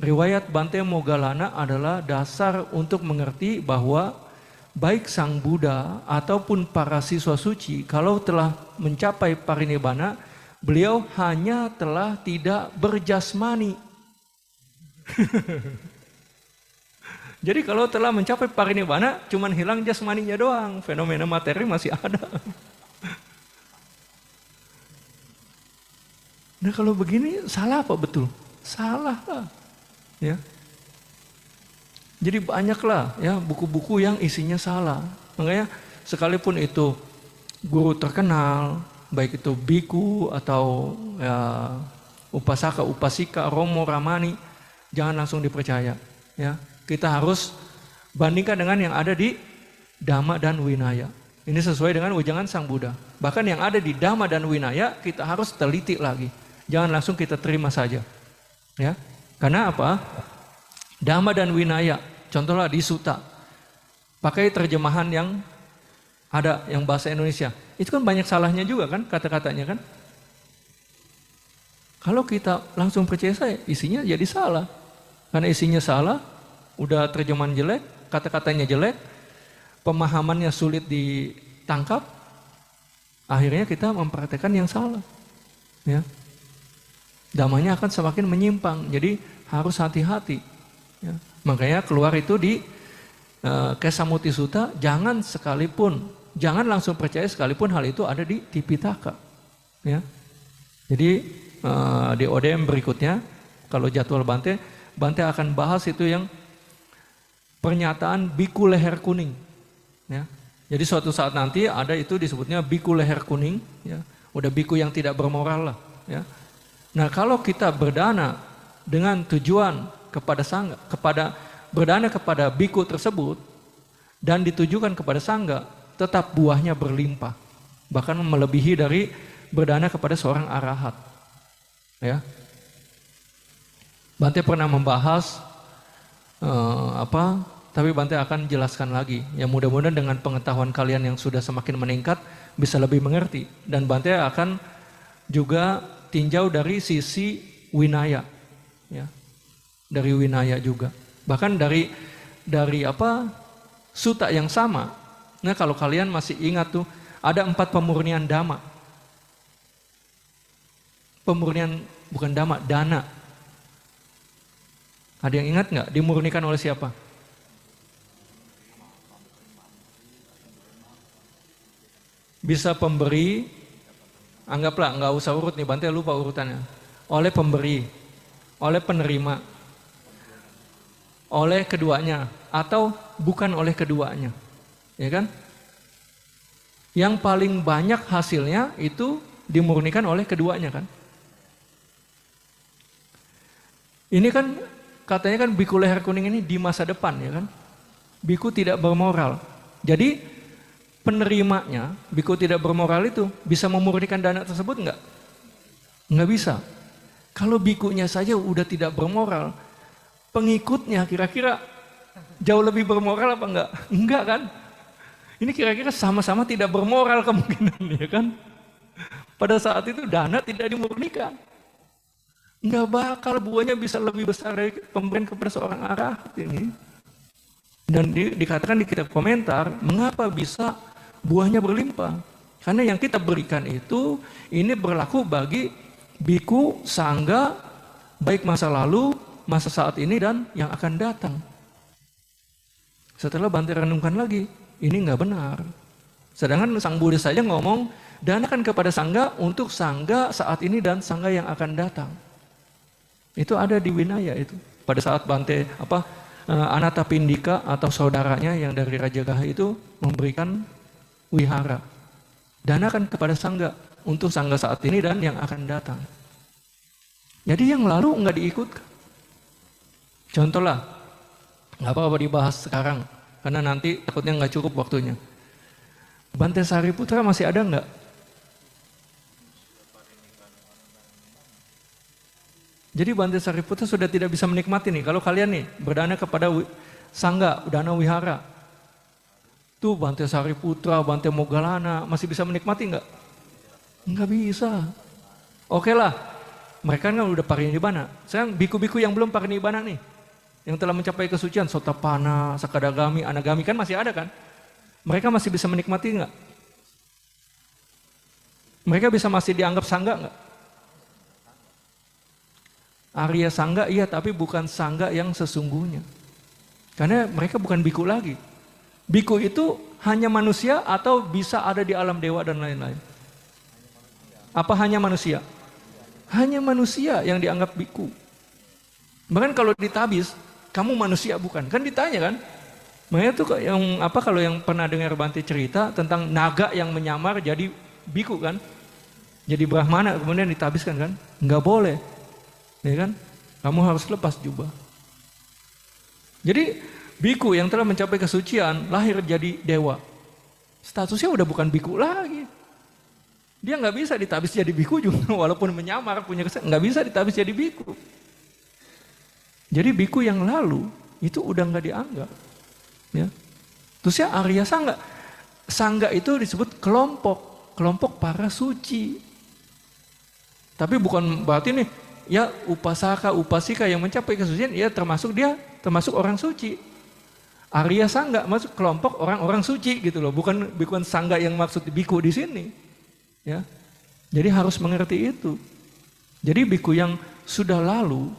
S1: Riwayat Bante Moggallana adalah dasar untuk mengerti bahwa baik Sang Buddha ataupun para siswa suci kalau telah mencapai parinibbana, beliau hanya telah tidak berjasmani. Jadi kalau telah mencapai parinibbana cuman hilang jasmaninya doang, fenomena materi masih ada. Nah kalau begini salah apa betul? Salah lah, ya. Jadi banyaklah ya buku-buku yang isinya salah. Makanya sekalipun itu guru terkenal, baik itu biku atau ya, upasaka, upasika, romo, ramani, jangan langsung dipercaya. Ya, kita harus bandingkan dengan yang ada di Dhamma dan Winaya. Ini sesuai dengan ujangan Sang Buddha. Bahkan yang ada di Dhamma dan Winaya kita harus teliti lagi. Jangan langsung kita terima saja, ya. Karena apa? Dhamma dan Winaya, contohnya di Sutta, pakai terjemahan yang ada, yang bahasa Indonesia. Itu kan banyak salahnya juga kan, kata-katanya kan. Kalau kita langsung percaya saya, isinya jadi salah. Karena isinya salah, udah terjemahan jelek, kata-katanya jelek, pemahamannya sulit ditangkap, akhirnya kita mempraktekkan yang salah, ya. Damanya akan semakin menyimpang, jadi harus hati-hati. Ya. Makanya keluar itu di Kesamuti Sutta, jangan langsung percaya sekalipun hal itu ada di Tipitaka. Ya. Jadi di ODM berikutnya, kalau jadwal Bante akan bahas itu yang pernyataan biku leher kuning. Ya. Jadi suatu saat nanti ada itu disebutnya biku leher kuning. Ya. Udah biku yang tidak bermoral lah. Ya. Nah kalau kita berdana dengan tujuan berdana kepada biku tersebut dan ditujukan kepada sangga, tetap buahnya berlimpah, bahkan melebihi dari berdana kepada seorang arahat. Ya, Bante pernah membahas tapi Bante akan jelaskan lagi. Ya mudah-mudahan dengan pengetahuan kalian yang sudah semakin meningkat bisa lebih mengerti, dan Bante akan juga tinjau dari sisi winaya, ya, dari winaya juga, bahkan dari sutta yang sama. Nah kalau kalian masih ingat tuh ada 4 pemurnian dhamma, pemurnian bukan dhamma, dana. Ada yang ingat nggak? Dimurnikan oleh siapa? Bisa pemberi, anggaplah nggak usah urut nih, Bante lupa urutannya. Oleh pemberi, oleh penerima, oleh keduanya atau bukan oleh keduanya. Ya kan? Yang paling banyak hasilnya itu dimurnikan oleh keduanya kan. Ini kan katanya kan biku leher kuning ini di masa depan ya kan. Biku tidak bermoral. Jadi penerimanya biku tidak bermoral itu bisa memurnikan dana tersebut enggak? Enggak bisa. Kalau bikunya saja udah tidak bermoral, pengikutnya kira-kira jauh lebih bermoral apa enggak? Enggak kan? Ini kira-kira sama-sama tidak bermoral kemungkinan ya kan? Pada saat itu dana tidak dimurnikan. Enggak bakal buahnya bisa lebih besar dari pemberian kepada seorang arahat ini. Dan dikatakan di kitab komentar, mengapa bisa buahnya berlimpah? Karena yang kita berikan itu, ini berlaku bagi biku, sangga, baik masa lalu, masa saat ini, dan yang akan datang. Setelah Bante renungkan lagi, ini nggak benar. Sedangkan Sang Buddha saja ngomong, danakan kepada sangga untuk sangga saat ini dan sangga yang akan datang. Itu ada di Winaya itu. Pada saat Bante Anathapindika atau saudaranya yang dari Raja Gaha itu memberikan wihara. Danakan kepada sangga untuk sangga saat ini dan yang akan datang. Jadi yang lalu nggak diikutkan. Contohlah, nggak apa-apa dibahas sekarang karena nanti takutnya nggak cukup waktunya. Bante Sariputra masih ada nggak? Jadi Bante Sariputra sudah tidak bisa menikmati nih. Kalau kalian nih berdana kepada sangga, dana wihara. Tuh Bante Sariputra, Bante Moggallana masih bisa menikmati nggak? Nggak bisa. Oke lah, mereka kan udah parinibbana. Sekarang biku-biku yang belum parinibbana nih. Yang telah mencapai kesucian, Sotapanna, Sakadagami, Anagami kan masih ada kan? Mereka masih bisa menikmati nggak? Mereka bisa masih dianggap sangga nggak? Arya sangga iya, tapi bukan sangga yang sesungguhnya. Karena mereka bukan biku lagi. Biku itu hanya manusia atau bisa ada di alam dewa dan lain-lain. Apa hanya manusia? Hanya manusia yang dianggap biku. Bahkan kalau ditabis, kamu manusia bukan? Kan ditanya kan? Makanya tuh yang apa kalau yang pernah dengar Bante cerita tentang naga yang menyamar jadi biku kan? Jadi brahmana kemudian ditabiskan kan? Nggak boleh. Ya kan? Kamu harus lepas jubah. Jadi biku yang telah mencapai kesucian lahir jadi dewa. Statusnya udah bukan biku lagi. Dia nggak bisa ditabis jadi biku juga walaupun menyamar punya kesan, nggak bisa ditabis jadi biku. Jadi biku yang lalu itu udah nggak dianggap. Ya. Terus ya Arya Sangga. Sangga itu disebut kelompok para suci. Tapi bukan berarti nih ya upasaka, upasika yang mencapai kesucian, ya termasuk orang suci. Arya Sangga masuk kelompok orang-orang suci gitu loh, bukan sangga yang maksud biku di sini. Ya. Jadi harus mengerti itu. Jadi biku yang sudah lalu,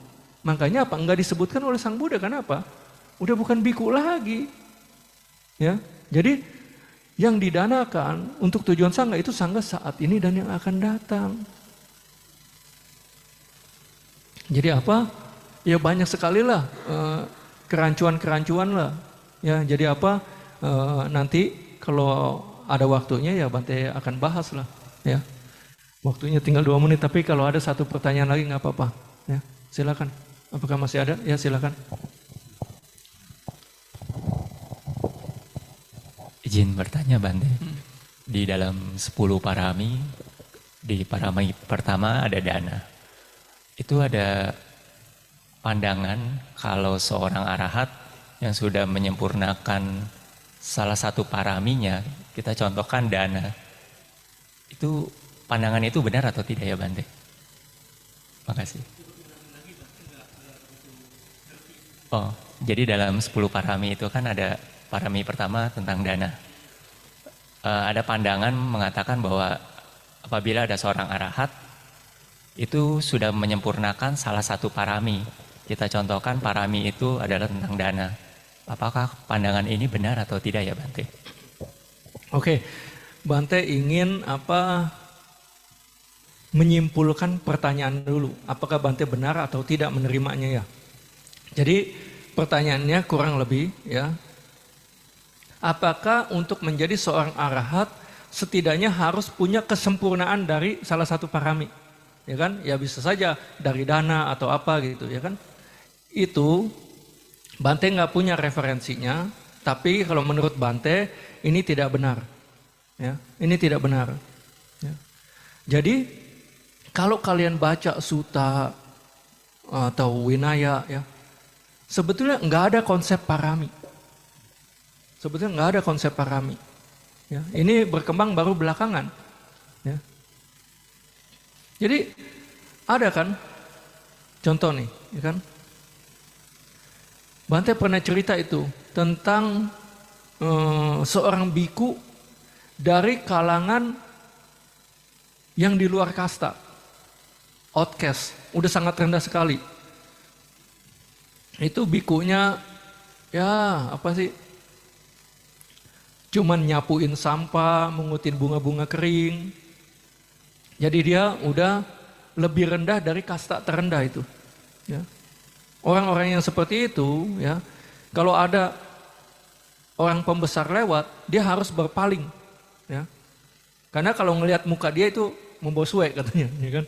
S1: makanya apa? Enggak disebutkan oleh Sang Buddha, kenapa? Udah bukan biku lagi. Ya. Jadi yang didanakan untuk tujuan sangga itu sangga saat ini dan yang akan datang. Jadi apa? Ya banyak sekali lah kerancuan-kerancuan lah. Ya jadi apa? Nanti kalau ada waktunya ya Bante akan bahas lah. Ya waktunya tinggal 2 menit. Tapi kalau ada satu pertanyaan lagi nggak apa-apa. Ya silakan. Apakah masih ada? Ya silakan.
S4: Izin bertanya Bante. Di dalam 10 parami, di parami pertama ada dana. Itu ada pandangan kalau seorang arahat yang sudah menyempurnakan salah satu paraminya, kita contohkan dana. Itu pandangan itu benar atau tidak ya Bante? Makasih. Oh, jadi dalam 10 parami itu kan ada parami pertama tentang dana. Ada pandangan mengatakan bahwa apabila ada seorang arahat itu sudah menyempurnakan salah satu parami. Kita contohkan parami itu adalah tentang dana. Apakah pandangan ini benar atau tidak ya Bante?
S1: Oke, Bante ingin menyimpulkan pertanyaan dulu. Apakah Bante benar atau tidak menerimanya ya? Jadi pertanyaannya kurang lebih ya. Apakah untuk menjadi seorang arahat setidaknya harus punya kesempurnaan dari salah satu parami? Ya kan? Ya bisa saja dari dana atau apa gitu ya kan. Itu Bante nggak punya referensinya, tapi kalau menurut Bante ini tidak benar. Ya, ini tidak benar. Ya. Jadi kalau kalian baca Sutta atau Winaya ya, sebetulnya nggak ada konsep parami. Sebetulnya nggak ada konsep parami. Ya, ini berkembang baru belakangan. Ya. Jadi ada kan contoh nih, ya kan? Bante pernah cerita itu tentang seorang biku dari kalangan yang di luar kasta, outcast, udah sangat rendah sekali. Itu bikunya ya apa sih? Cuman nyapuin sampah, mengutin bunga-bunga kering. Jadi dia udah lebih rendah dari kasta terendah itu. Ya. Orang-orang yang seperti itu, ya, kalau ada orang pembesar lewat, dia harus berpaling. Ya. Karena kalau ngelihat muka dia itu membawa suek katanya. Ya kan?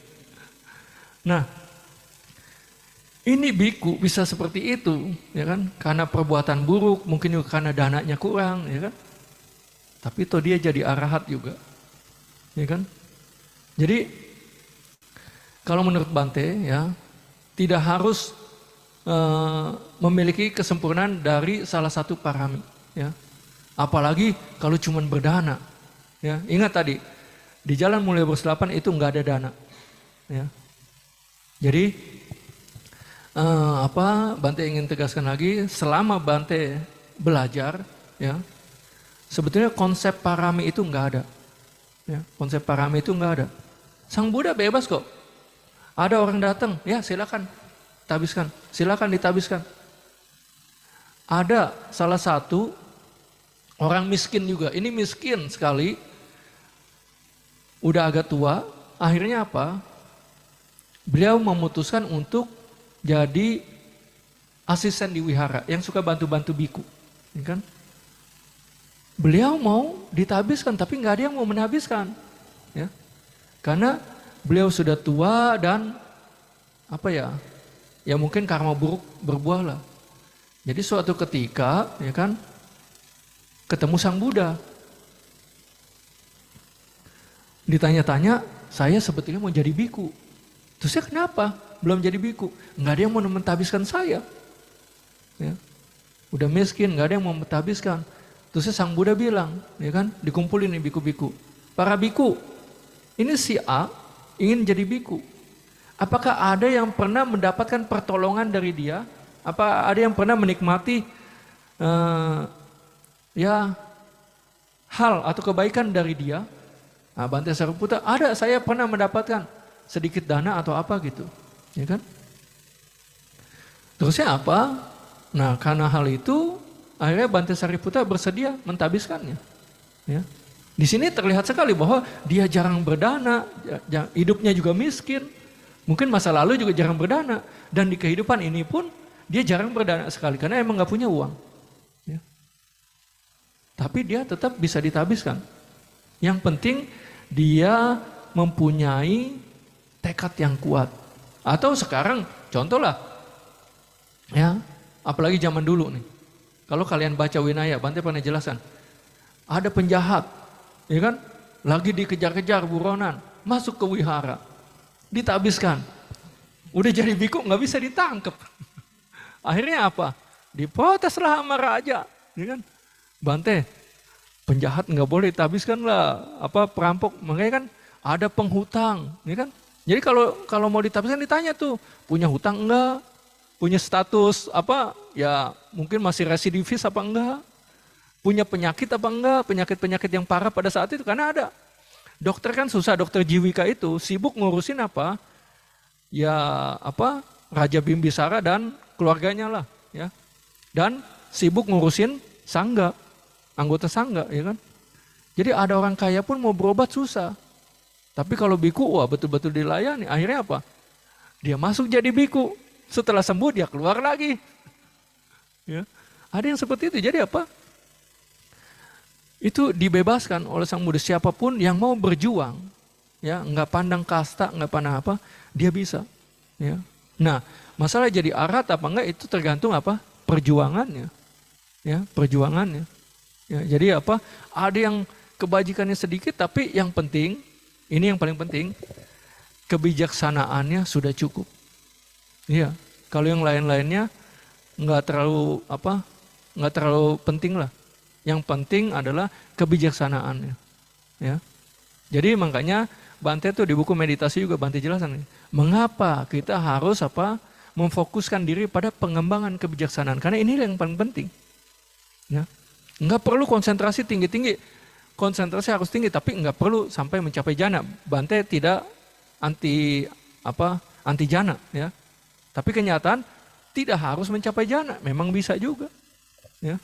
S1: Nah, ini biku bisa seperti itu, ya kan? Karena perbuatan buruk, mungkin juga karena dananya kurang, ya kan? Tapi toh dia jadi arahat juga. Ya kan? Jadi kalau menurut Bante ya, tidak harus memiliki kesempurnaan dari salah satu parami ya. Apalagi kalau cuma berdana. Ya, ingat tadi di Jalan Mulia Berselapan itu nggak ada dana. Ya. Jadi Bante ingin tegaskan lagi, selama Bante belajar ya, sebetulnya konsep parami itu nggak ada. Ya, konsep parami itu nggak ada. Sang Buddha bebas kok. Ada orang datang, ya silakan tabiskan, silakan ditabiskan. Ada salah satu orang miskin juga. Ini miskin sekali, udah agak tua. Akhirnya apa? Beliau memutuskan untuk jadi asisten di wihara yang suka bantu-bantu biku, ya kan? Beliau mau ditabiskan, tapi nggak ada yang mau menhabiskan, ya, karena beliau sudah tua dan ya mungkin karma buruk berbuah lah. Jadi suatu ketika, ya kan, ketemu Sang Buddha, ditanya-tanya, saya sebetulnya mau jadi biku. Terus saya kenapa belum jadi biku? Nggak ada yang mau mentabiskan saya, ya, udah miskin, nggak ada yang mau mentabiskan. Terus Sang Buddha bilang, ya kan, dikumpulin nih biku-biku. Para biku, ini si A ingin jadi biku. Apakah ada yang pernah mendapatkan pertolongan dari dia? Apa ada yang pernah menikmati hal atau kebaikan dari dia? Nah, Bante Sariputra, ada, saya pernah mendapatkan sedikit dana atau apa gitu, ya kan? Terusnya apa? Nah, karena hal itu akhirnya Bante Sariputra bersedia mentabiskannya. Ya. Di sini terlihat sekali bahwa dia jarang berdana, hidupnya juga miskin. Mungkin masa lalu juga jarang berdana. Dan di kehidupan ini pun dia jarang berdana sekali karena emang gak punya uang. Ya. Tapi dia tetap bisa ditabiskan. Yang penting dia mempunyai tekad yang kuat. Atau sekarang contoh lah, ya, apalagi zaman dulu nih. Kalau kalian baca Winaya, Bante pernah jelaskan. Ada penjahat, ya kan? Lagi dikejar-kejar buronan, masuk ke wihara, ditabiskan. Udah jadi biku nggak bisa ditangkap. Akhirnya apa? Diproteslah sama raja, ya kan? Bante, penjahat nggak boleh ditabiskan lah, perampok. Makanya kan ada penghutang, ya kan? Jadi kalau mau ditabiskan ditanya tuh, punya hutang enggak? Punya status ya mungkin masih residivis apa enggak, punya penyakit apa enggak, penyakit-penyakit yang parah pada saat itu, karena ada. Dokter kan susah, dokter Jiwika itu sibuk ngurusin Raja Bimbisara dan keluarganya lah, ya. Dan sibuk ngurusin sangga, anggota sangga, ya kan. Jadi ada orang kaya pun mau berobat susah. Tapi kalau biku, wah betul-betul dilayani. Akhirnya apa? Dia masuk jadi biku. Setelah sembuh dia keluar lagi. Ya. Ada yang seperti itu. Jadi apa? Itu dibebaskan oleh Sang Buddha, siapapun yang mau berjuang, ya, nggak pandang kasta, nggak pandang apa, dia bisa. Ya. Nah, masalah jadi arahat apa enggak itu tergantung apa? Perjuangannya. Ya, perjuangannya. Ya, jadi apa? Ada yang kebajikannya sedikit, tapi yang penting, ini yang paling penting, kebijaksanaannya sudah cukup. Iya, kalau yang lain-lainnya nggak terlalu penting lah. Yang penting adalah kebijaksanaannya. Ya, jadi makanya Bante tuh di buku meditasi juga Bante jelasin nih, mengapa kita harus memfokuskan diri pada pengembangan kebijaksanaan, karena ini yang paling penting. Ya, nggak perlu konsentrasi tinggi-tinggi, konsentrasi harus tinggi, tapi nggak perlu sampai mencapai jana. Bante tidak anti jana, ya. Tapi kenyataan tidak harus mencapai jana, memang bisa juga. Ya.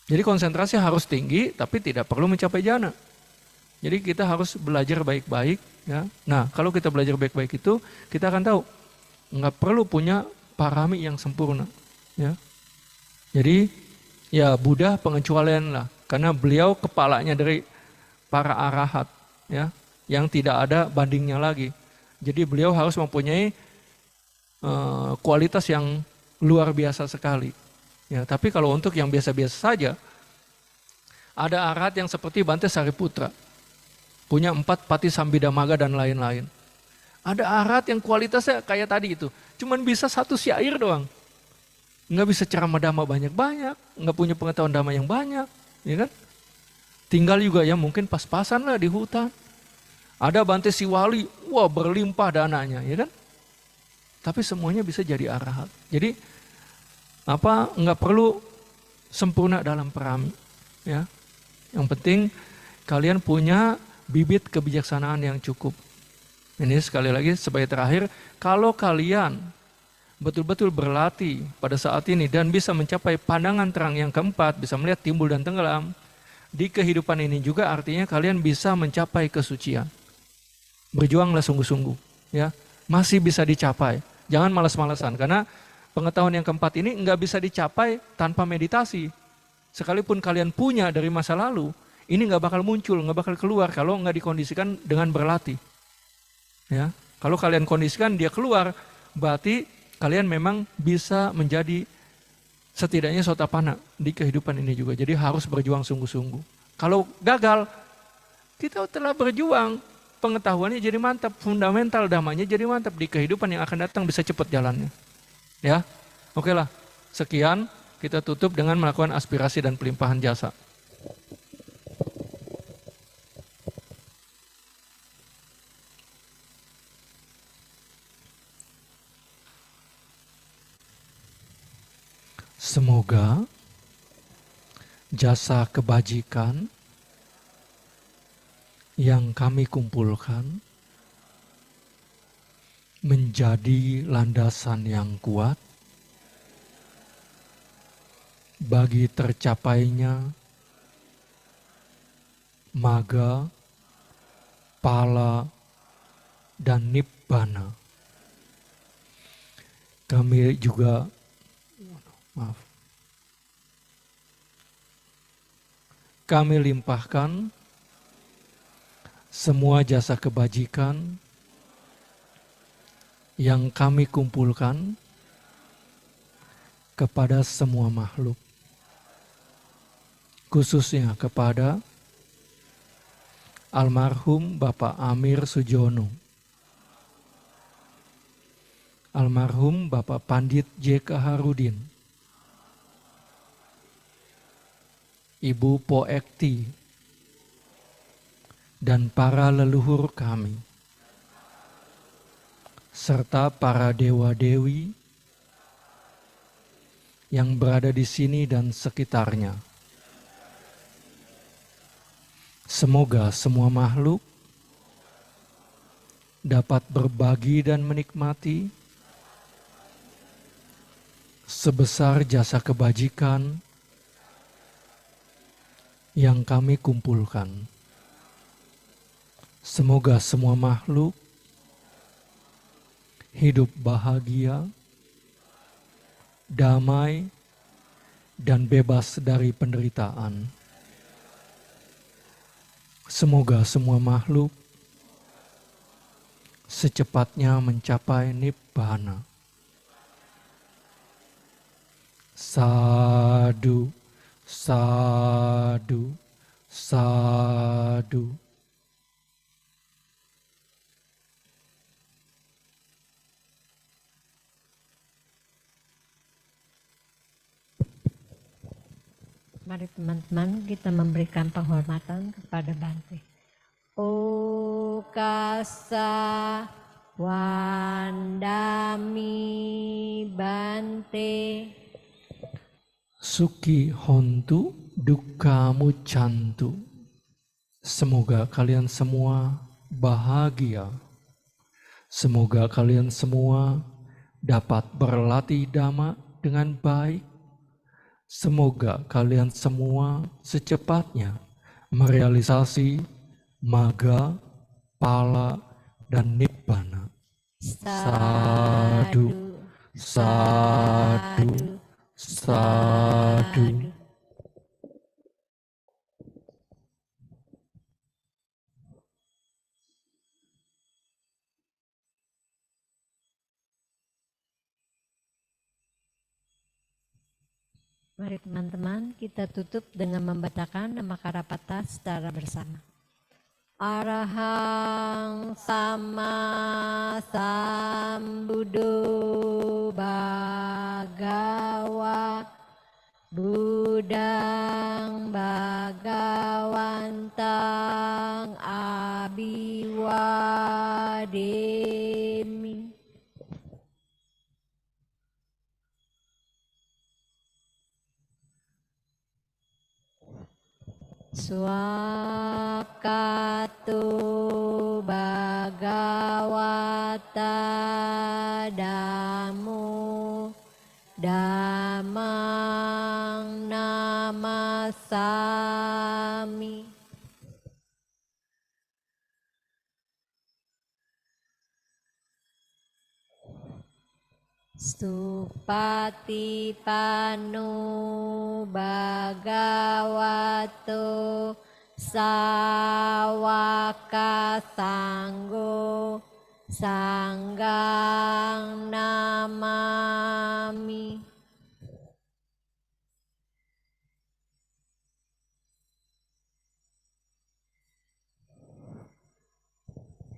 S1: Jadi konsentrasi harus tinggi, tapi tidak perlu mencapai jana. Jadi kita harus belajar baik-baik. Ya. Nah, kalau kita belajar baik-baik itu, kita akan tahu nggak perlu punya parami yang sempurna. Ya. Jadi ya Buddha pengecualian lah, karena beliau kepalanya dari para arahat, ya, yang tidak ada bandingnya lagi. Jadi beliau harus mempunyai kualitas yang luar biasa sekali. Ya, tapi kalau untuk yang biasa-biasa saja, ada arahat yang seperti Bante Sariputra, punya 4 pati sambidamaga dan lain-lain. Ada arahat yang kualitasnya kayak tadi itu, cuman bisa 1 syair doang, nggak bisa ceramah dhamma banyak-banyak, nggak punya pengetahuan dhamma yang banyak, ya kan? Tinggal juga ya mungkin pas-pasan lah di hutan. Ada Bante Siwali, wah berlimpah dananya, ya kan? Tapi semuanya bisa jadi arahat. Jadi nggak perlu sempurna dalam parami, ya. Yang penting kalian punya bibit kebijaksanaan yang cukup. Ini sekali lagi sebagai terakhir, kalau kalian betul-betul berlatih pada saat ini dan bisa mencapai pandangan terang yang keempat, bisa melihat timbul dan tenggelam di kehidupan ini juga, artinya kalian bisa mencapai kesucian. Berjuanglah sungguh-sungguh, ya, masih bisa dicapai. Jangan malas-malasan, karena pengetahuan yang keempat ini nggak bisa dicapai tanpa meditasi. Sekalipun kalian punya dari masa lalu, ini nggak bakal muncul, nggak bakal keluar kalau nggak dikondisikan dengan berlatih. Ya, kalau kalian kondisikan dia keluar, berarti kalian memang bisa menjadi setidaknya sotapana di kehidupan ini juga. Jadi harus berjuang sungguh-sungguh. Kalau gagal, kita telah berjuang, pengetahuannya jadi mantap, fundamental damanya jadi mantap, di kehidupan yang akan datang bisa cepat jalannya. Ya, oke lah. Sekian, kita tutup dengan melakukan aspirasi dan pelimpahan jasa. Semoga jasa kebajikan yang kami kumpulkan menjadi landasan yang kuat bagi tercapainya maga, pala, dan nibbana. Kami juga kami limpahkan semua jasa kebajikan yang kami kumpulkan kepada semua makhluk, khususnya kepada almarhum Bapak Amir Sujono, almarhum Bapak Pandit J.K. Harudin, Ibu Poekti, dan para leluhur kami, serta para dewa-dewi yang berada di sini dan sekitarnya. Semoga semua makhluk dapat berbagi dan menikmati sebesar jasa kebajikan yang kami kumpulkan. Semoga semua makhluk hidup bahagia, damai, dan bebas dari penderitaan. Semoga semua makhluk secepatnya mencapai nibbana. Sadu, sadu, sadu.
S2: Mari teman-teman kita memberikan penghormatan kepada Bante. Okasa wandami Bante.
S1: Suki hontu dukkha muccantu. Semoga kalian semua bahagia. Semoga kalian semua dapat berlatih dhamma dengan baik. Semoga kalian semua secepatnya merealisasi magga, pala, dan nibbana. Sadu, sadu, sadu.
S2: Mari teman-teman kita tutup dengan membacakan nama Karapata secara bersama. Arahang sama sambuddho bhagawa Buddhang bhagawantang abiwademi. Swakato bhagavata dhammo dhammang namasami. Supatipanno bhagavato sawaka sanggo sanggang namami.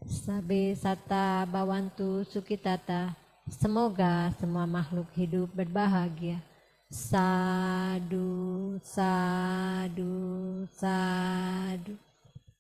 S2: Sabe sata bawantu sukitata. Semoga semua makhluk hidup berbahagia. Sadu, sadu, sadu.